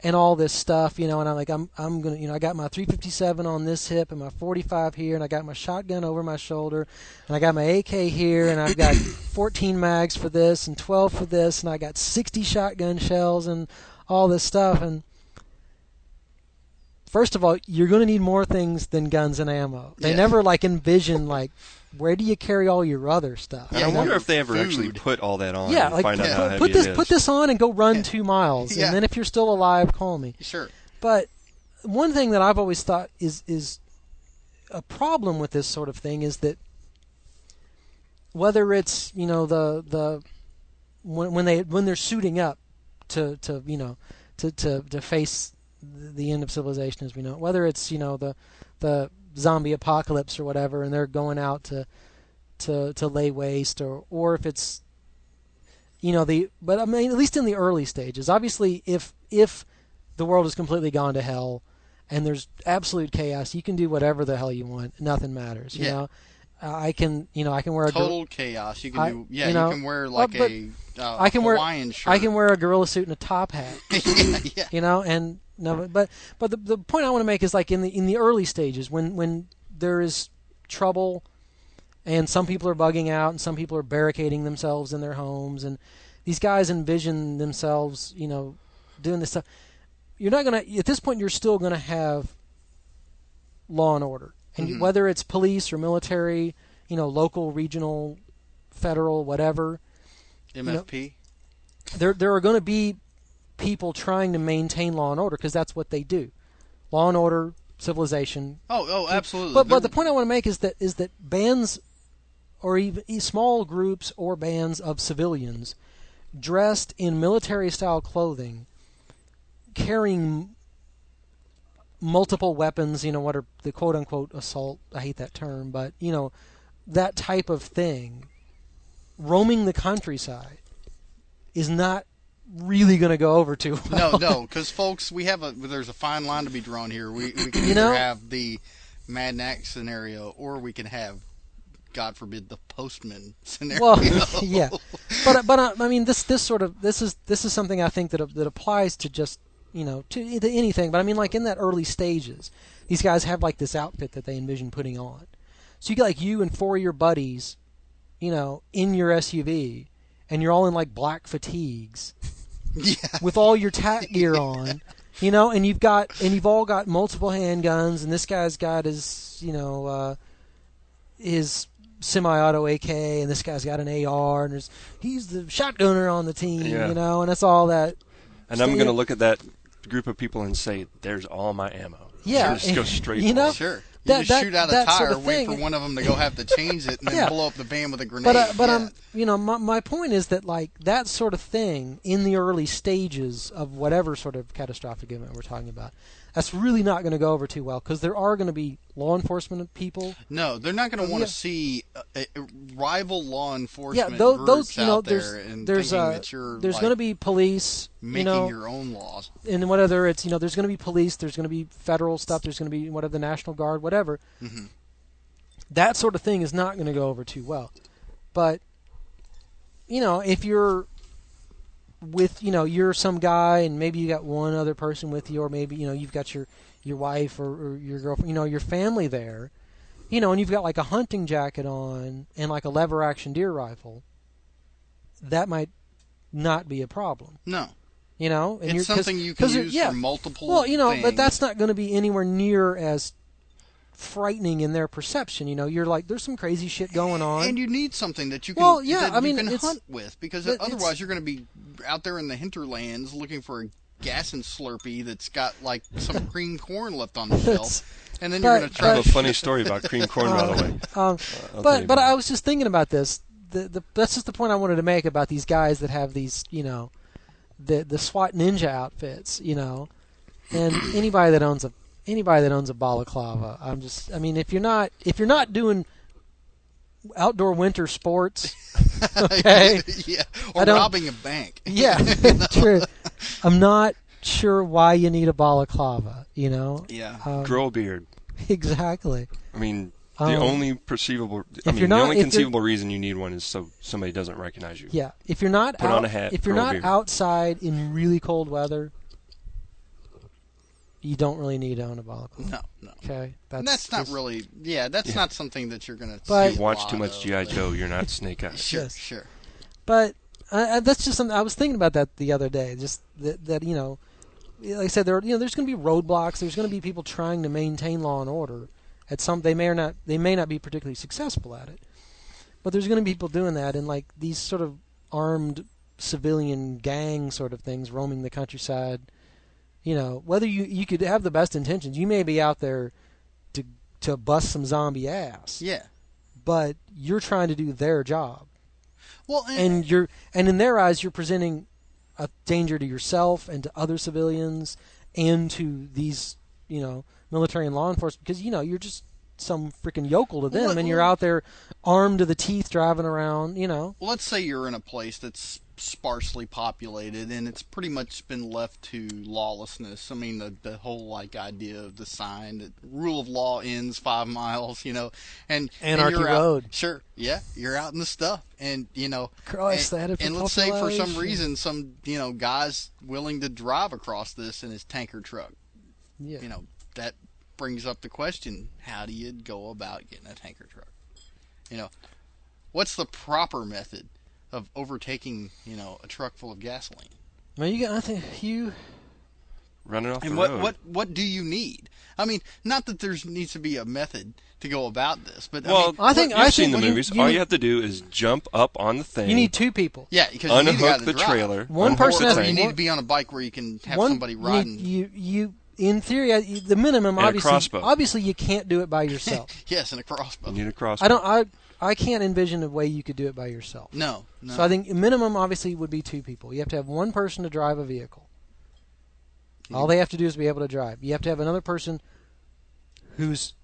and all this stuff, and I'm like, I'm gonna, I got my 357 on this hip and my 45 here, and I got my shotgun over my shoulder, and I got my AK here, and I've got 14 mags for this and 12 for this, and I got 60 shotgun shells and all this stuff. And first of all, you're going to need more things than guns and ammo. They never envision where do you carry all your other stuff? And I wonder if they ever actually put all that on. Yeah, and find out how heavy put this it is. put this on and go run 2 miles, and then if you're still alive, call me. Sure. But one thing that I've always thought is a problem with this sort of thing is that whether it's the when they're suiting up to face the end of civilization as we know it, whether it's the zombie apocalypse or whatever, and they're going out to lay waste, or if it's but I mean, at least in the early stages, obviously if the world has completely gone to hell and there's absolute chaos, you can do whatever the hell you want, nothing matters. I can wear a total chaos. You can you can wear I can Hawaiian shirt. I can wear a gorilla suit and a top hat. And no, but the point I want to make is in the early stages when there is trouble and some people are bugging out and some people are barricading themselves in their homes, and these guys envision themselves doing this stuff. You're not gonna at this point. You're still gonna have law and order, and whether it's police or military, local, regional, federal, whatever. MFP. There are going to be people trying to maintain law and order because that's what they do. Law and order, civilization. Oh, absolutely. But the point I want to make is that bands, or even small groups or bands of civilians, dressed in military-style clothing, carrying multiple weapons. What are the quote-unquote assault? I hate that term, but that type of thing, roaming the countryside, is not really going to go over too well. No, because folks, there's a fine line to be drawn here. We can either have the Mad Max scenario, or we can have, God forbid, the Postman scenario. Well, yeah, but I mean, this is something I think that applies to just to anything. But I mean, in that early stages, these guys have this outfit that they envision putting on. So you get you and 4 of your buddies, in your SUV, and you're all in black fatigues. Yeah. With all your tack gear on, and you've all got multiple handguns, and this guy's got his his semi-auto AK, and this guy's got an AR, and he's the shotgunner on the team, and it's all that. And I'm going to look at that group of people and say, "There's all my ammo." Yeah, just go straight. For it. Sure. You just shoot out a tire, wait for one of them to go have to change it, and then blow up the van with a grenade. My point is that that sort of thing in the early stages of whatever sort of catastrophic event we're talking about, that's really not going to go over too well because there are going to be law enforcement people. No, they're not going to want to see rival law enforcement groups out there and there's thinking that you're there's going to be police making your own laws. And whether it's there's going to be police, there's going to be federal stuff, there's going to be whatever the National Guard, whatever. Mm-hmm. That sort of thing is not going to go over too well. But if you're with you're some guy and maybe you got one other person with you, or maybe you've got your wife or your girlfriend, your family there, and you've got a hunting jacket on and a lever action deer rifle, that might not be a problem. No. And it's something you can use for multiple things. But that's not going to be anywhere near as frightening in their perception. You're there's some crazy shit going on, and you need something that you can you can it's, hunt with, because otherwise you're going to be out there in the hinterlands looking for a gas and Slurpee that's got some cream corn left on the shelf, and then you're going to try. I have a funny story about cream corn, by the way. But I was just thinking about this. That's just the point I wanted to make about these guys that have these the SWAT ninja outfits, And anybody that owns a balaclava, if you're not doing outdoor winter sports, okay, yeah, or robbing a bank. Yeah, true. I'm not sure why you need a balaclava. Yeah, Grow a beard. Exactly. I mean, the only conceivable reason you need one is so somebody doesn't recognize you. Yeah, if you're not Put on a hat, if you're grow a not beard. outside in really cold weather, you don't really need to own a balaclava. No. Okay, that's not really. Yeah, that's not something that you're gonna. But- You've watched too much G.I. Joe. You're not Snake Eyes. Sure, Yes. sure. But that's just something I was thinking about that the other day. Just that like I said, there's going to be roadblocks. There's going to be people trying to maintain law and order. They may not be particularly successful at it, but there's going to be people doing that, and like these sort of armed civilian gang sort of things roaming the countryside. Whether you could have the best intentions, you may be out there to bust some zombie ass. Yeah. But you're trying to do their job. Well, And in their eyes, you're presenting a danger to yourself and to other civilians and to these, military and law enforcement, because you're just some freaking yokel to them, and you're out there armed to the teeth driving around. Let's say you're in a place that's sparsely populated and it's pretty much been left to lawlessness. I mean, the whole idea of the sign that rule of law ends 5 miles, and Anarchy you're Road. Out, sure, yeah, you're out in the stuff, and Christ, and let's say for some reason some guy's willing to drive across this in his tanker truck. Yeah. That brings up the question: how do you go about getting a tanker truck? What's the proper method of overtaking, a truck full of gasoline? Well, you Run it off and the road. what do you need? I mean, not that there needs to be a method to go about this, but Well, I think you've seen the you- movies. you All need- you have to do is jump up on the thing. you need 2 people. yeah, because you need a guy unhook to the drive. trailer. One unhook person the has Or to- you thing. need to be on a bike where you can have somebody riding. You in theory, the minimum And a obviously. crossbow. Obviously, you can't do it by yourself. Yes, and a crossbow. You need a crossbow. I can't envision a way you could do it by yourself. No. So I think minimum obviously would be 2 people. You have to have one person to drive a vehicle. All they have to do is be able to drive. You have to have another person who's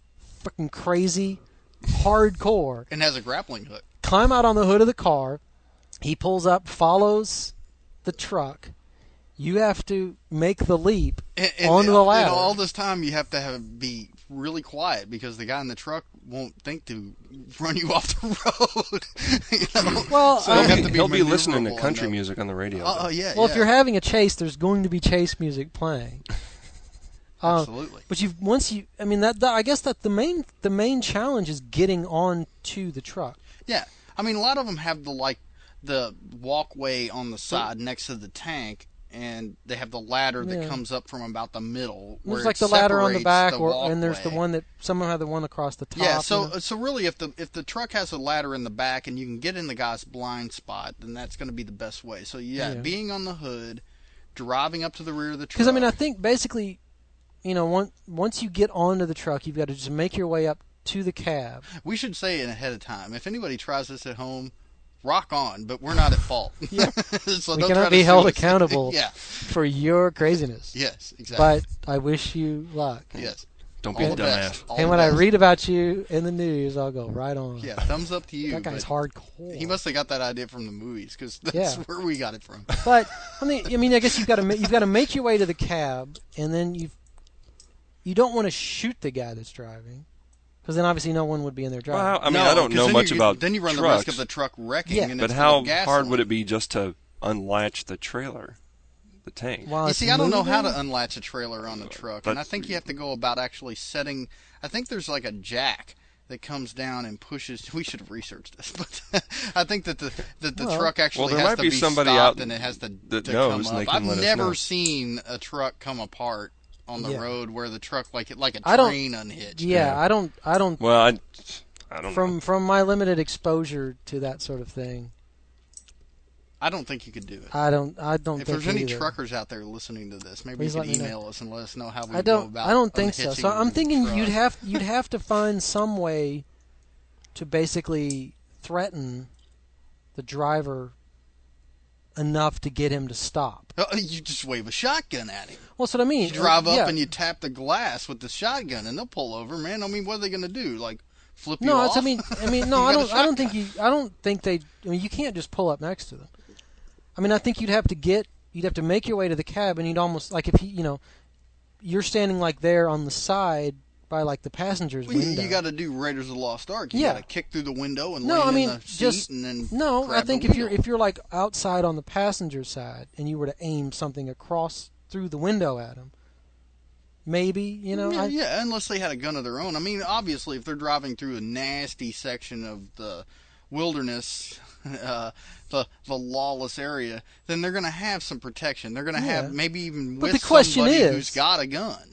fucking crazy, hardcore. And has a grappling hook. Climb out on the hood of the car. He pulls up, follows the truck. You have to make the leap onto the ladder. And all this time you have to be really quiet because the guy in the truck won't think to run you off the road. Well, So you have to He'll be listening to maneuverable country enough. music on the radio. Oh, yeah. Well, yeah. if you're having a chase, there's going to be chase music playing. Absolutely. But I guess that the main challenge is getting on to the truck. Yeah. I mean, a lot of them have the walkway on the side next to the tank, and they have the ladder that comes up from about the middle. There's where like it the ladder on the separates back, the and there's the walkway. one that someone had the one across the top. Yeah, so really, if the truck has a ladder in the back and you can get in the guy's blind spot, then that's going to be the best way. So being on the hood, driving up to the rear of the truck. Because I think basically, once you get onto the truck, you've got to just make your way up to the cab. We should say it ahead of time. If anybody tries this at home, rock on, but we're not at fault. Yeah. So We don't cannot try to be sue held us. accountable Yeah. for your craziness. Yes, exactly. But I wish you luck. Yes. Don't be All a the dumbass. best. All And the when I best. read about you in the news, I'll go right on. Yeah, thumbs up to you. That guy's but hardcore. He must have got that idea from the movies because that's Yeah. where we got it from. But I guess you've got to make your way to the cab, and then you don't want to shoot the guy that's driving, because then obviously no one would be in there driving. Well, I mean, No, I don't 'cause know then much you- about Then you run trucks, the risk of the truck wrecking. Yeah. And but it's how full of hard would gasoline. it be just to unlatch the trailer, the tank? While You it's see, I don't know how moving? to unlatch a trailer on a truck, But- and I think you have to go about actually setting. I think there's like a jack that comes down and pushes. We should have researched this, but I think that the Well- truck actually there has might to be be somebody stopped out and it has to that to knows, come and they up. can I've let us never know. seen a truck come apart on the Yeah. road where the truck like a I don't- train unhitched. Yeah, I don't. Well, I don't know. From my limited exposure to that sort of thing, I don't think you could do it. I don't If think there's any either. truckers out there listening to this, maybe Please you let could me know. email us and let us know how we I go don't. about I don't think so. unhitching So I'm the thinking truck. you'd have to find some way to basically threaten the driver enough to get him to stop. You just wave a shotgun at him. Well, that's what I mean. You drive up Yeah. and you tap the glass with the shotgun, and they'll pull over, man. I mean, what are they going to do? Like flip you No, off? I mean, no, I don't think they. I mean, you can't just pull up next to them. I mean, I think you'd have to make your way to the cab, and you'd almost like if you're standing like there on the side by like the passenger's window. You got to do Raiders of the Lost Ark. You Yeah. got to kick through the window and No, land I mean, in the seat just and then no. grab I think the wheel. if you're like outside on the passenger side and you were to aim something across through the window at them, maybe Yeah, unless they had a gun of their own. I mean, obviously, if they're driving through a nasty section of the wilderness, the lawless area, then they're going to have some protection. They're going to have maybe even But with the question somebody is- who's got a gun.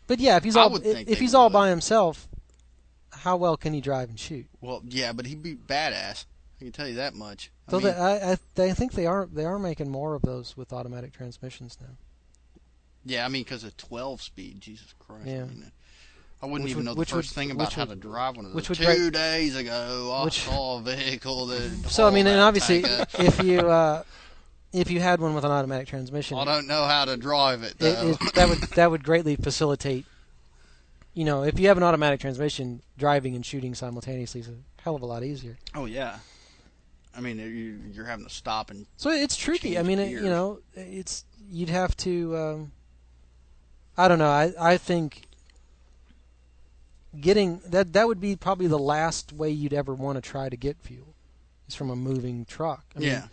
But yeah, if he's I all would think if they he's all would. by himself, how well can he drive and shoot? Well, yeah, but he'd be badass. I can tell you that much. So I mean, I think they are making more of those with automatic transmissions now. yeah, I mean, because of 12-speed, Jesus Christ. Yeah. I mean, I wouldn't Which even know would- the which first would- thing about which how would- to drive one of which those. would 2 days ago, I which- saw a vehicle that. So I mean, and hauled obviously, that tanker. if you had one with an automatic transmission, I don't know how to drive it, though. that would greatly facilitate. If you have an automatic transmission, driving and shooting simultaneously is a hell of a lot easier. Oh, yeah. I mean, you're having to stop and. So it's tricky. I Change mean, gears. you'd have to. I don't know. I think getting that would be probably the last way you'd ever want to try to get fuel, is from a moving truck. I mean, Yeah.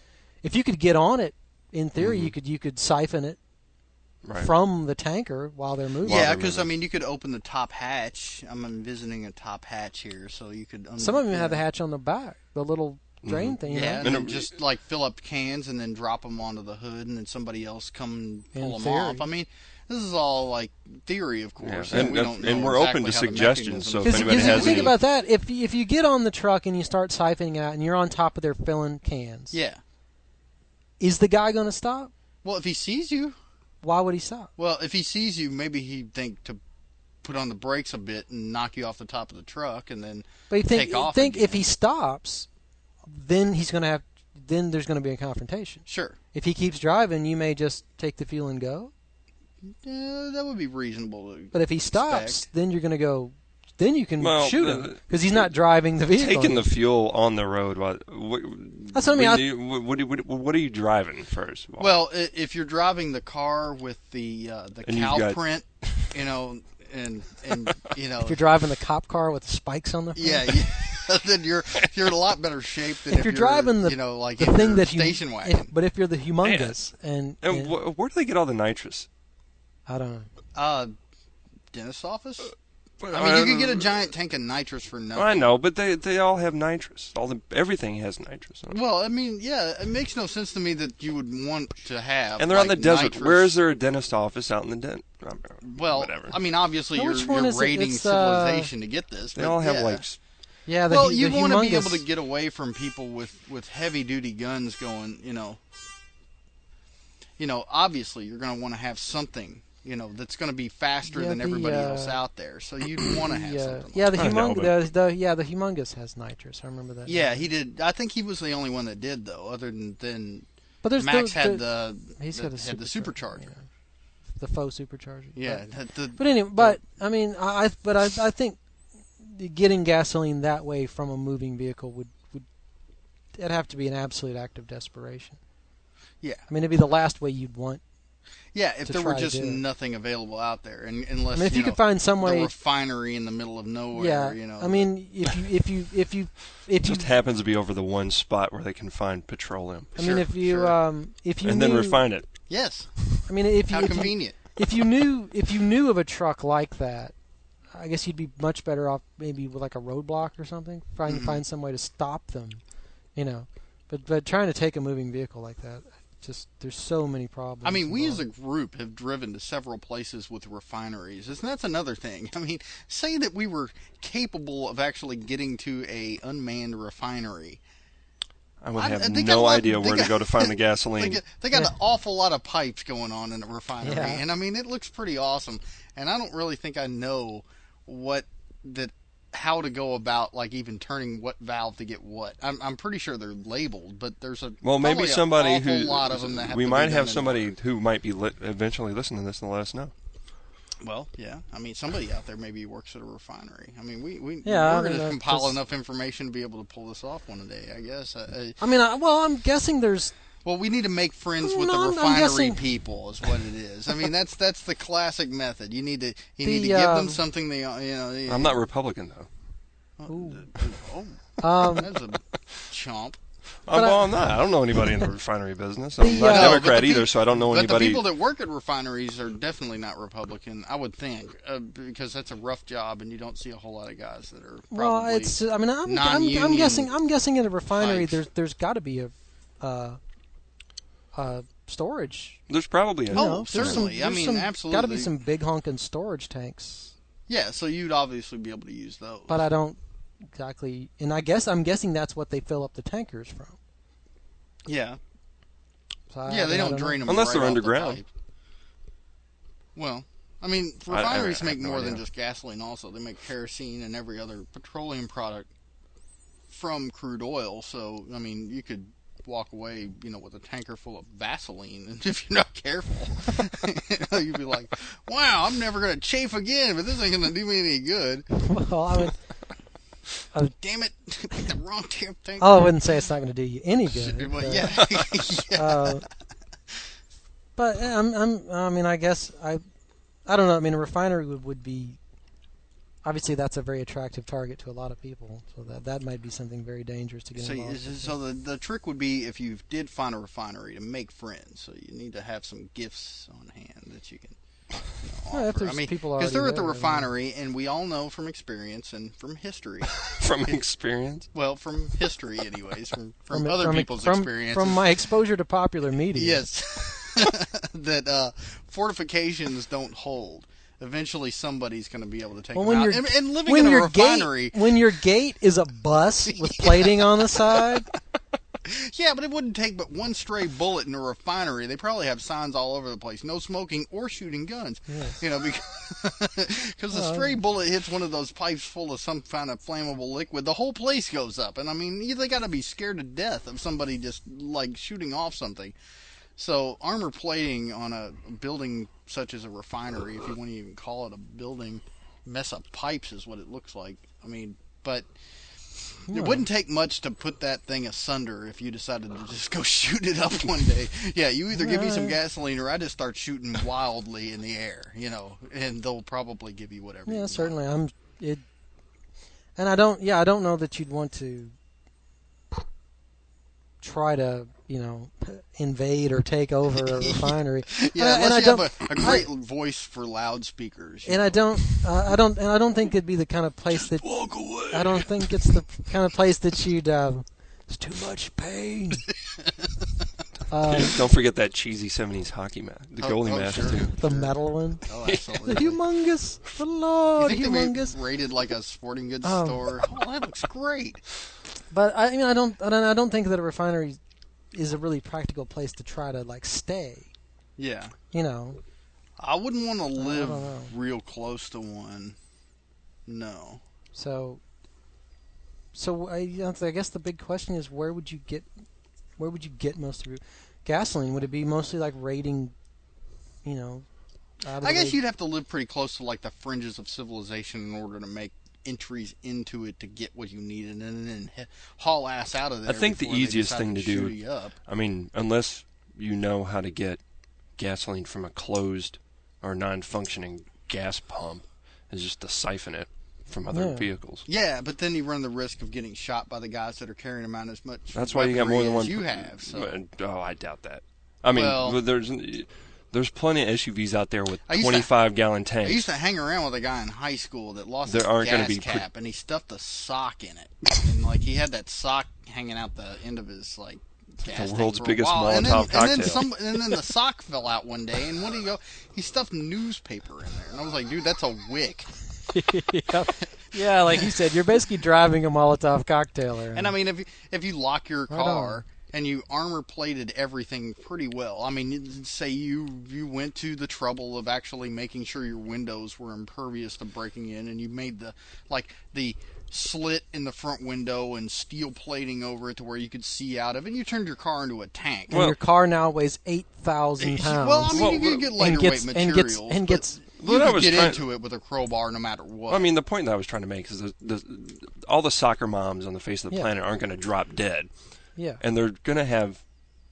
if you could get on it, in theory, Mm-hmm. you could siphon it Right. from the tanker while they're moving. Yeah, because, I mean, you could open the top hatch. I'm envisioning a top hatch here, so you could. Some of them have the hatch on the back, the little drain thing. You Yeah, know? and then just like fill up cans and then drop them onto the hood, and then somebody else come and pull In them off. theory. I mean, this is all like theory, of course. Yeah. And we don't know And we're exactly open to how the suggestions, mechanism so if is. Because anybody has think any- about that, if you get on the truck and you start siphoning it out, and you're on top of there filling cans, Yeah. is the guy going to stop? Well, if he sees you, Why would he stop? well, if he sees you, maybe he'd think to put on the brakes a bit and knock you off the top of the truck, and then But you take off think again. if he stops, then he's going to have. Then there's going to be a confrontation. Sure. If he keeps driving, you may just take the fuel and go. Yeah, that would be reasonable. But if he stops, Expect. then you're going to go. Then you can Well, shoot him because he's not driving the vehicle. Taking the fuel on the road. That's what I mean. What are you driving first? Well, if you're driving the car with the And you've cow got- print, and If you're driving the cop car with the spikes on the front. yeah, then you're in a lot better shape than If you're driving the like the in thing your that station you, wagon. but if you're the humongous and Where do they get all the nitrous? I don't know. Dentist's office. I mean, you could get a giant tank of nitrous for nothing. I know, but they all have nitrous. Everything has nitrous. On it. Well, I mean, yeah, it makes no sense to me that you would want to have. And they're on the like, desert. nitrous. Where is there a dentist office out in the den? Well, whatever. I mean, obviously Now, you're, which one you're is it? raiding It's, civilization to get this. They but all have yeah. like. Yeah, Well, the you want to be humongous- able to get away from people with heavy duty guns going. Obviously you're going to want to have something. That's going to be faster Yeah, than the, everybody else out there. So you'd want to have something. Yeah, the I know, humongous. The humongous has nitrous. I remember that. Yeah, he did. I think he was the only one that did, though. Other than but there's Max the, had he's got a the supercharger. yeah. The faux supercharger. Yeah, But anyway, I mean, I think getting gasoline that way from a moving vehicle would it'd have to be an absolute act of desperation. Yeah. I mean, it'd be the last way you'd want. Yeah, if to there were try to just do it. nothing available out there, and unless I mean, if you could find some the way. refinery in the middle of nowhere. Yeah. I mean, if you It just happens to be over the one spot where they can find petroleum. I mean, if you and then knew- refine it. Yes. I mean, if How you convenient. if you knew of a truck like that, I guess you'd be much better off maybe with like a roadblock or something, trying to find some way to stop them, But trying to take a moving vehicle like that, just there's so many problems. I mean, we as involved. a group have driven to several places with refineries, and that's another thing. I mean, say that we were capable of actually getting to a unmanned refinery. I would they have got a no lot- idea they where got- to go to find the gasoline. They got an awful lot of pipes going on in a refinery, Yeah. and I mean, it looks pretty awesome. And I don't really think I know what that how to go about like even turning what valve to get what. I'm pretty sure they're labeled, but there's a maybe somebody an awful who lot of them that have we to might be have done in somebody order. who might be eventually listening to this and let us know. Well, yeah. I mean, somebody out there maybe works at a refinery. I mean, we're Yeah, going to compile enough information to be able to pull this off one day, I guess. I'm guessing there's. Well, we need to make friends with the I'm refinery guessing- people, is what it is. I mean, that's the classic method. You need to give them something they I'm not Republican though. That's a chomp. I'm not. I don't know anybody in the refinery business. I'm not a No, Democrat but the either, so I don't know But anybody. the people that work at refineries are definitely not Republican, I would think, because that's a rough job, and you don't see a whole lot of guys that are probably Well, it's. I mean, I'm non-union guessing. I'm guessing at a refinery, types. there's got to be a storage. There's probably a certainly. I mean, absolutely. Got to be some big honking storage tanks. Yeah, so you'd obviously be able to use those. But I don't exactly. And I'm guessing that's what they fill up the tankers from. Yeah. So They don't drain them unless right they're off the underground. pipe. Well, I mean, refineries make more than just gasoline. Also, they make kerosene and every other petroleum product from crude oil. So, I mean, you could walk away, with a tanker full of Vaseline, and if you're not careful, you'd be like, "Wow, I'm never gonna chafe again, but this ain't gonna do me any good." Well, I mean. Damn it! Picked the wrong damn thing. Oh, I wouldn't say it's not going to do you any good. But but, yeah. But I mean, I guess I don't know. I mean, a refinery would be obviously that's a very attractive target to a lot of people. So that might be something very dangerous to get involved with. So the trick would be if you did find a refinery to make friends. So you need to have some gifts on hand that you can. If offer. there's people because they're already at the there, refinery, and we all know from experience and from history. From experience? Well, from history, anyways, from other people's experiences. From my exposure to popular media. Yes, that fortifications don't hold. Eventually, somebody's going to be able to take them out. And living in a refinery, when your gate is a bus with plating on the side. Yeah, but it wouldn't take but one stray bullet in a refinery. They probably have signs all over the place: no smoking or shooting guns. Yes. Because the stray bullet hits one of those pipes full of some kind of flammable liquid, the whole place goes up. And I mean, they got to be scared to death of somebody just like shooting off something. So armor plating on a building such as a refinery, if you want to even call it a building, mess up pipes is what it looks like. I mean, but. It wouldn't take much to put that thing asunder if you decided to just go shoot it up one day. Yeah, you either give me some gasoline or I just start shooting wildly in the air, and they'll probably give you whatever. Yeah, certainly. And I don't know that you'd want to try to, invade or take over a refinery. Yeah, unless you have a great voice for loudspeakers. And I don't think it'd be the kind of place that. Walk away. I don't think it's the kind of place that you'd. It's too much pain. Don't forget that cheesy '70s hockey match, the goalie match sure. too. The metal one. Oh, absolutely. The humongous. The Lord, you think humongous. They rated like a sporting goods store. Oh, that looks great. But I don't think that a refinery is a really practical place to try to like stay. Yeah. I wouldn't want to live real close to one. No. So I guess the big question is where would you get most of your gasoline? Would it be mostly like raiding, I guess you'd have to live pretty close to like the fringes of civilization in order to make entries into it to get what you needed and then haul ass out of there. I think the easiest thing to do, I mean, unless you know how to get gasoline from a closed or non-functioning gas pump, is just to siphon it from other vehicles. Yeah, but then you run the risk of getting shot by the guys that are carrying them out as much. That's why you got more than one. You have. So. Oh, I doubt that. I mean, there's plenty of SUVs out there with 25-gallon tanks. I used to hang around with a guy in high school that lost his gas cap, and he stuffed a sock in it. And, he had that sock hanging out the end of his, gas the world's tank biggest Molotov cocktail. And then the sock fell out one day, and what do you go? He stuffed newspaper in there. And I was like, dude, that's a wick. Yeah, like you said, you're basically driving a Molotov cocktail around. And, I mean, if you lock your car and you armor plated everything pretty well. I mean, say you went to the trouble of actually making sure your windows were impervious to breaking in, and you made the slit in the front window and steel plating over it to where you could see out of it, and you turned your car into a tank. And your car now weighs 8,000 pounds. Well, I mean, you can get lighter weight materials. You could get into it with a crowbar no matter what. I mean, the point that I was trying to make is all the soccer moms on the face of the planet aren't going to drop dead. Yeah. And they're going to have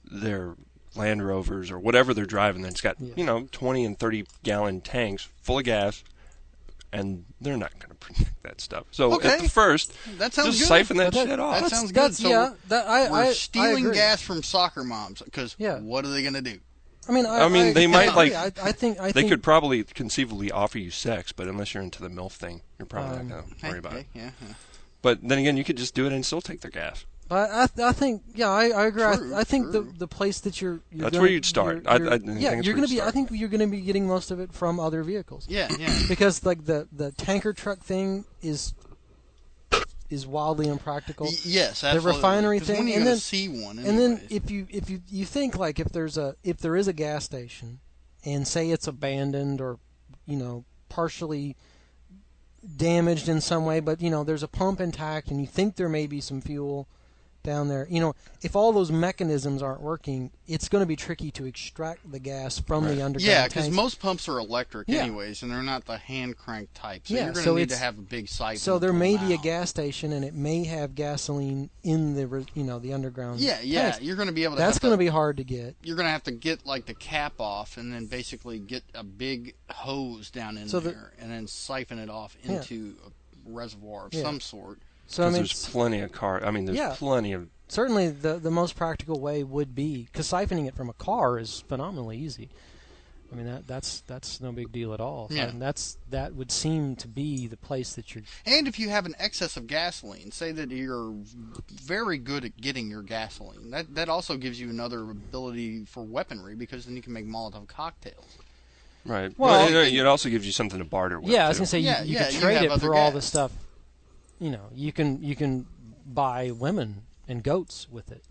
their Land Rovers or whatever they're driving that's got, 20 and 30 gallon tanks full of gas, and they're not going to protect that stuff. So at the first, that sounds just good. siphon that shit off. That sounds good. So we're stealing I gas from soccer moms because what are they going to do? I mean, they might I think they could probably conceivably offer you sex, but unless you're into the MILF thing, you're probably not going to worry about it. Yeah. But then again, you could just do it and still take their gas. But I think, I agree. True, I think the place that you're that's where you'd start. I think you're going to be getting most of it from other vehicles. Yeah. Because the tanker truck thing is wildly impractical. Yes, absolutely. The refinery thing, when are you going to see one? And then if you think like if there is a gas station, and say it's abandoned or partially damaged in some way, but there's a pump intact, and you think there may be some fuel down there. If all those mechanisms aren't working, it's going to be tricky to extract the gas from the underground Yeah, because tanks. most pumps are electric anyways, and they're not the hand crank type. So you're going to need to have a big siphon. So there may be a gas station, and it may have gasoline in the underground. Yeah. tanks. You're going to be able to. That's going to be hard to get. You're going to have to get like the cap off, and then basically get a big hose down in there, and then siphon it off into a reservoir of some sort. So there's plenty of car. I mean, there's plenty of. Certainly, the most practical way would be because siphoning it from a car is phenomenally easy. I mean that's no big deal at all. Yeah. And that would seem to be the place that you're. And if you have an excess of gasoline, say that you're very good at getting your gasoline, that also gives you another ability for weaponry because then you can make Molotov cocktails. Right. Well, it also gives you something to barter with. Yeah, I was gonna say you could trade it for all the stuff. You can buy women and goats with it.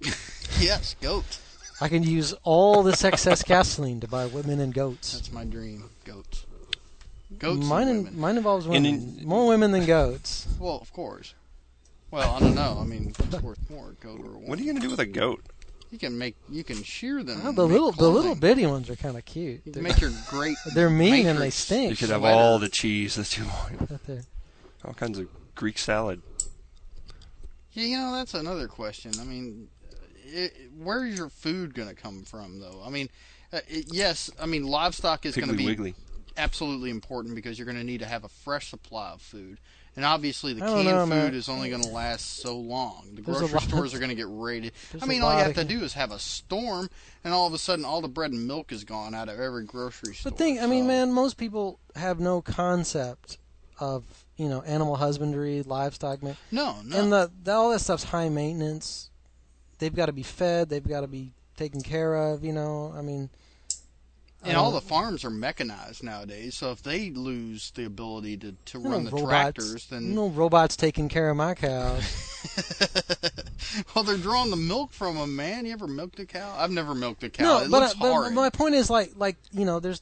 Yes, goats. I can use all this excess gasoline to buy women and goats. That's my dream. Goats. Goats. Mine involves women. More women than goats. Well, of course. Well, I don't know. I mean, what's worth more, a goat or a woman? What are you gonna do with a goat? You can shear them. Oh, the little bitty ones are kind of cute. You can make your great. They're mean and they matrix stink. You could have all the cheese that you want. All kinds of Greek salad. Yeah, that's another question. I mean, where is your food going to come from, though? I mean, yes, I mean, livestock is going to be absolutely important because you're going to need to have a fresh supply of food. And obviously, the canned food is only going to last so long. The grocery stores are going to get raided. I mean, all you have to do is have a storm, and all of a sudden, all the bread and milk is gone out of every grocery store. But I mean, man, most people have no concept of animal husbandry, livestock. No. And all that stuff's high maintenance. They've got to be fed. They've got to be taken care of. I mean. And all the farms are mechanized nowadays, so if they lose the ability to run the tractors, then no robots taking care of my cows. Well, they're drawing the milk from them, man. You ever milked a cow? I've never milked a cow. No, it looks horrid. But my point is there's.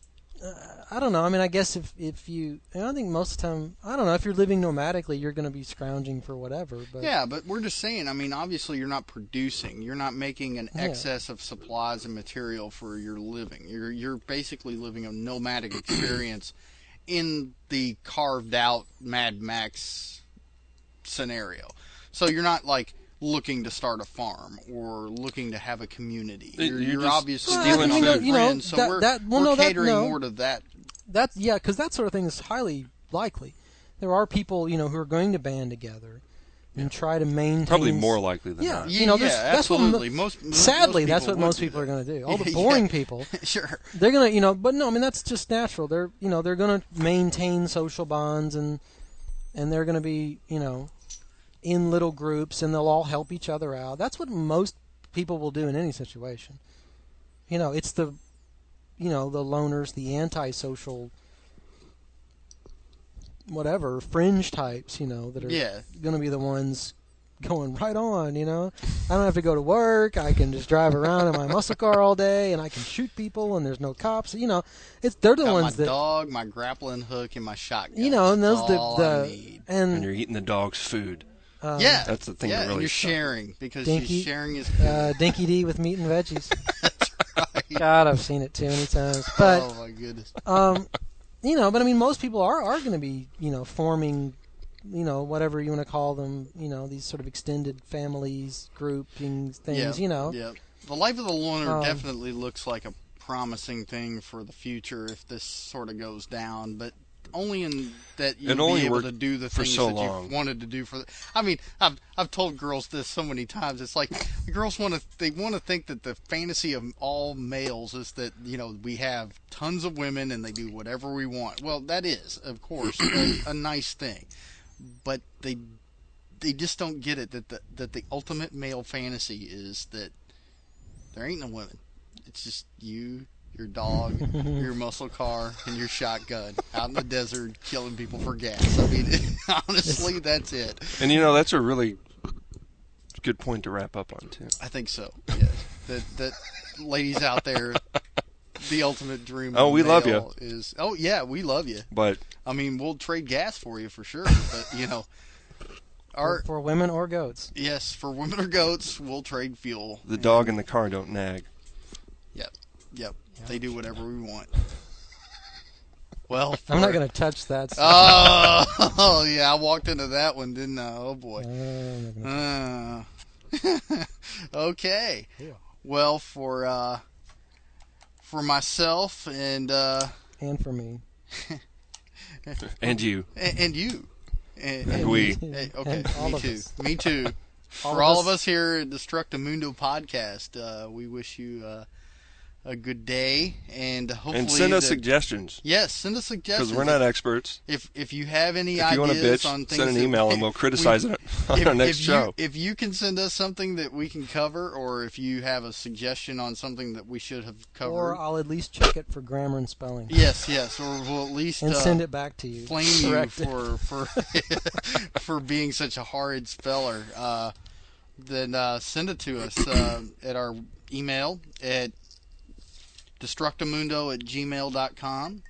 I don't know. I mean, I guess if you, and I think most of the time, I don't know, if you're living nomadically, you're going to be scrounging for whatever. But yeah, but we're just saying, I mean, obviously you're not producing. You're not making an excess of supplies and material for your living. You're basically living a nomadic experience in the carved out Mad Max scenario. So you're not like looking to start a farm or looking to have a community. You're obviously stealing food. So we're catering more to that. Because that sort of thing is highly likely. There are people, who are going to band together and try to maintain. Probably more likely than not. That's absolutely. Sadly, that's what most people are going to do. All the boring people, sure, they're going to, but no, I mean that's just natural. They're, they're going to maintain social bonds and they're going to be, in little groups, and they'll all help each other out. That's what most people will do in any situation. It's the loners, the antisocial, whatever, fringe types, that are going to be the ones going right on, you know. I don't have to go to work. I can just drive around in my muscle car all day, and I can shoot people, and there's no cops. You know, they're the Got ones my that dog, my grappling hook, and my shotgun. you know, and those That's all I need. And you're eating the dog's food. Yeah, that's the thing yeah, that really and you're sucks. sharing because Dinky, she's sharing his Dinky D with meat and veggies. That's right. God, I've seen it too many times. But oh my goodness. you know, but I mean, most people are going to be, you know, forming, you know, whatever you want to call them, you know, these sort of extended families, groupings, things, you know. Yeah. The life of the loner definitely looks like a promising thing for the future if this sort of goes down, but only in that you'll be able to do the things that you've wanted to do for. I mean, I've told girls this so many times. It's like the girls want to think that the fantasy of all males is that, you know, we have tons of women and they do whatever we want. Well, that is, of course, a nice thing, but they just don't get it that the ultimate male fantasy is that there ain't no women. It's just you, your dog, your muscle car, and your shotgun out in the desert killing people for gas. I mean, honestly, that's it. And, you know, that's a really good point to wrap up on, too. I think so, yes. That ladies out there, the ultimate dream Oh, we love you. Is, oh, yeah, we love you. But I mean, we'll trade gas for you for sure. But, you know. For women or goats. Yes, for women or goats, we'll trade fuel. The dog in the car don't nag. Yep. They do whatever we want. Well, I'm not going to touch that. Oh, yeah, I walked into that one, didn't I? Oh, boy. Okay. Yeah. Well, for myself and for me. And you. And you. And we. Okay, and me too. us. Me too. For all of us here at Destructomundo podcast, we wish you a good day, and hopefully... And send us suggestions. Yes, send us suggestions. Because we're not experts. If you have any ideas on things... If you want to bitch, send an email and we'll criticize it on our next show. If you can send us something that we can cover, or if you have a suggestion on something that we should have covered... Or I'll at least check it for grammar and spelling. Yes, or we'll at least... And send it back to you. Flame you for being such a horrid speller. Then send it to us at our email at destructomundo@gmail.com.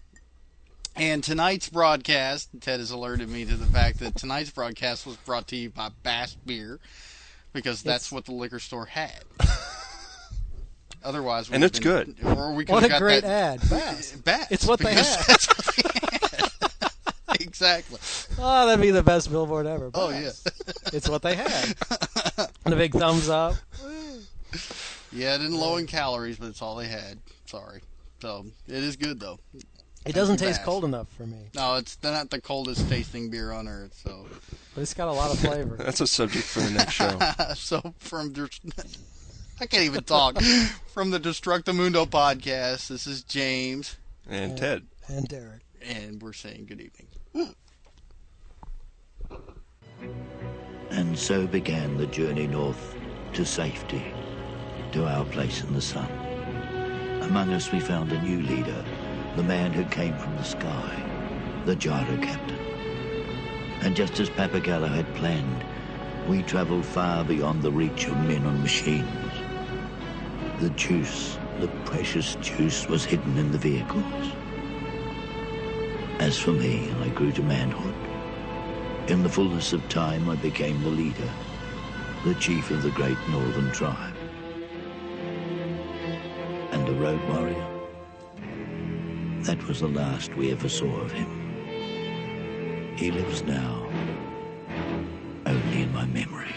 And tonight's broadcast, Ted has alerted me to the fact that tonight's broadcast was brought to you by Bass Beer, because that's what the liquor store had. Otherwise, and it's good. Or we what a great ad, Bass. It's what they had. That's what they had. Exactly. Oh, that'd be the best billboard ever. Bass. Oh yeah, it's what they had. And a big thumbs up. Yeah, it didn't low in calories, but it's all they had. Sorry. So it is good though. It doesn't taste cold enough for me. No, it's not the coldest tasting beer on earth. So, but it's got a lot of flavor. That's a subject for the next show. So I can't even talk. From the Destructomundo podcast, this is James and Ted and Derek, and we're saying good evening. And so began the journey north to safety, to our place in the sun. Among us we found a new leader, the man who came from the sky, the gyro captain. And just as Pappagallo had planned, we traveled far beyond the reach of men and machines. The juice, the precious juice, was hidden in the vehicles. As for me, I grew to manhood. In the fullness of time, I became the leader, the chief of the great northern tribe. And the road warrior, that was the last we ever saw of him. He lives now, only in my memory.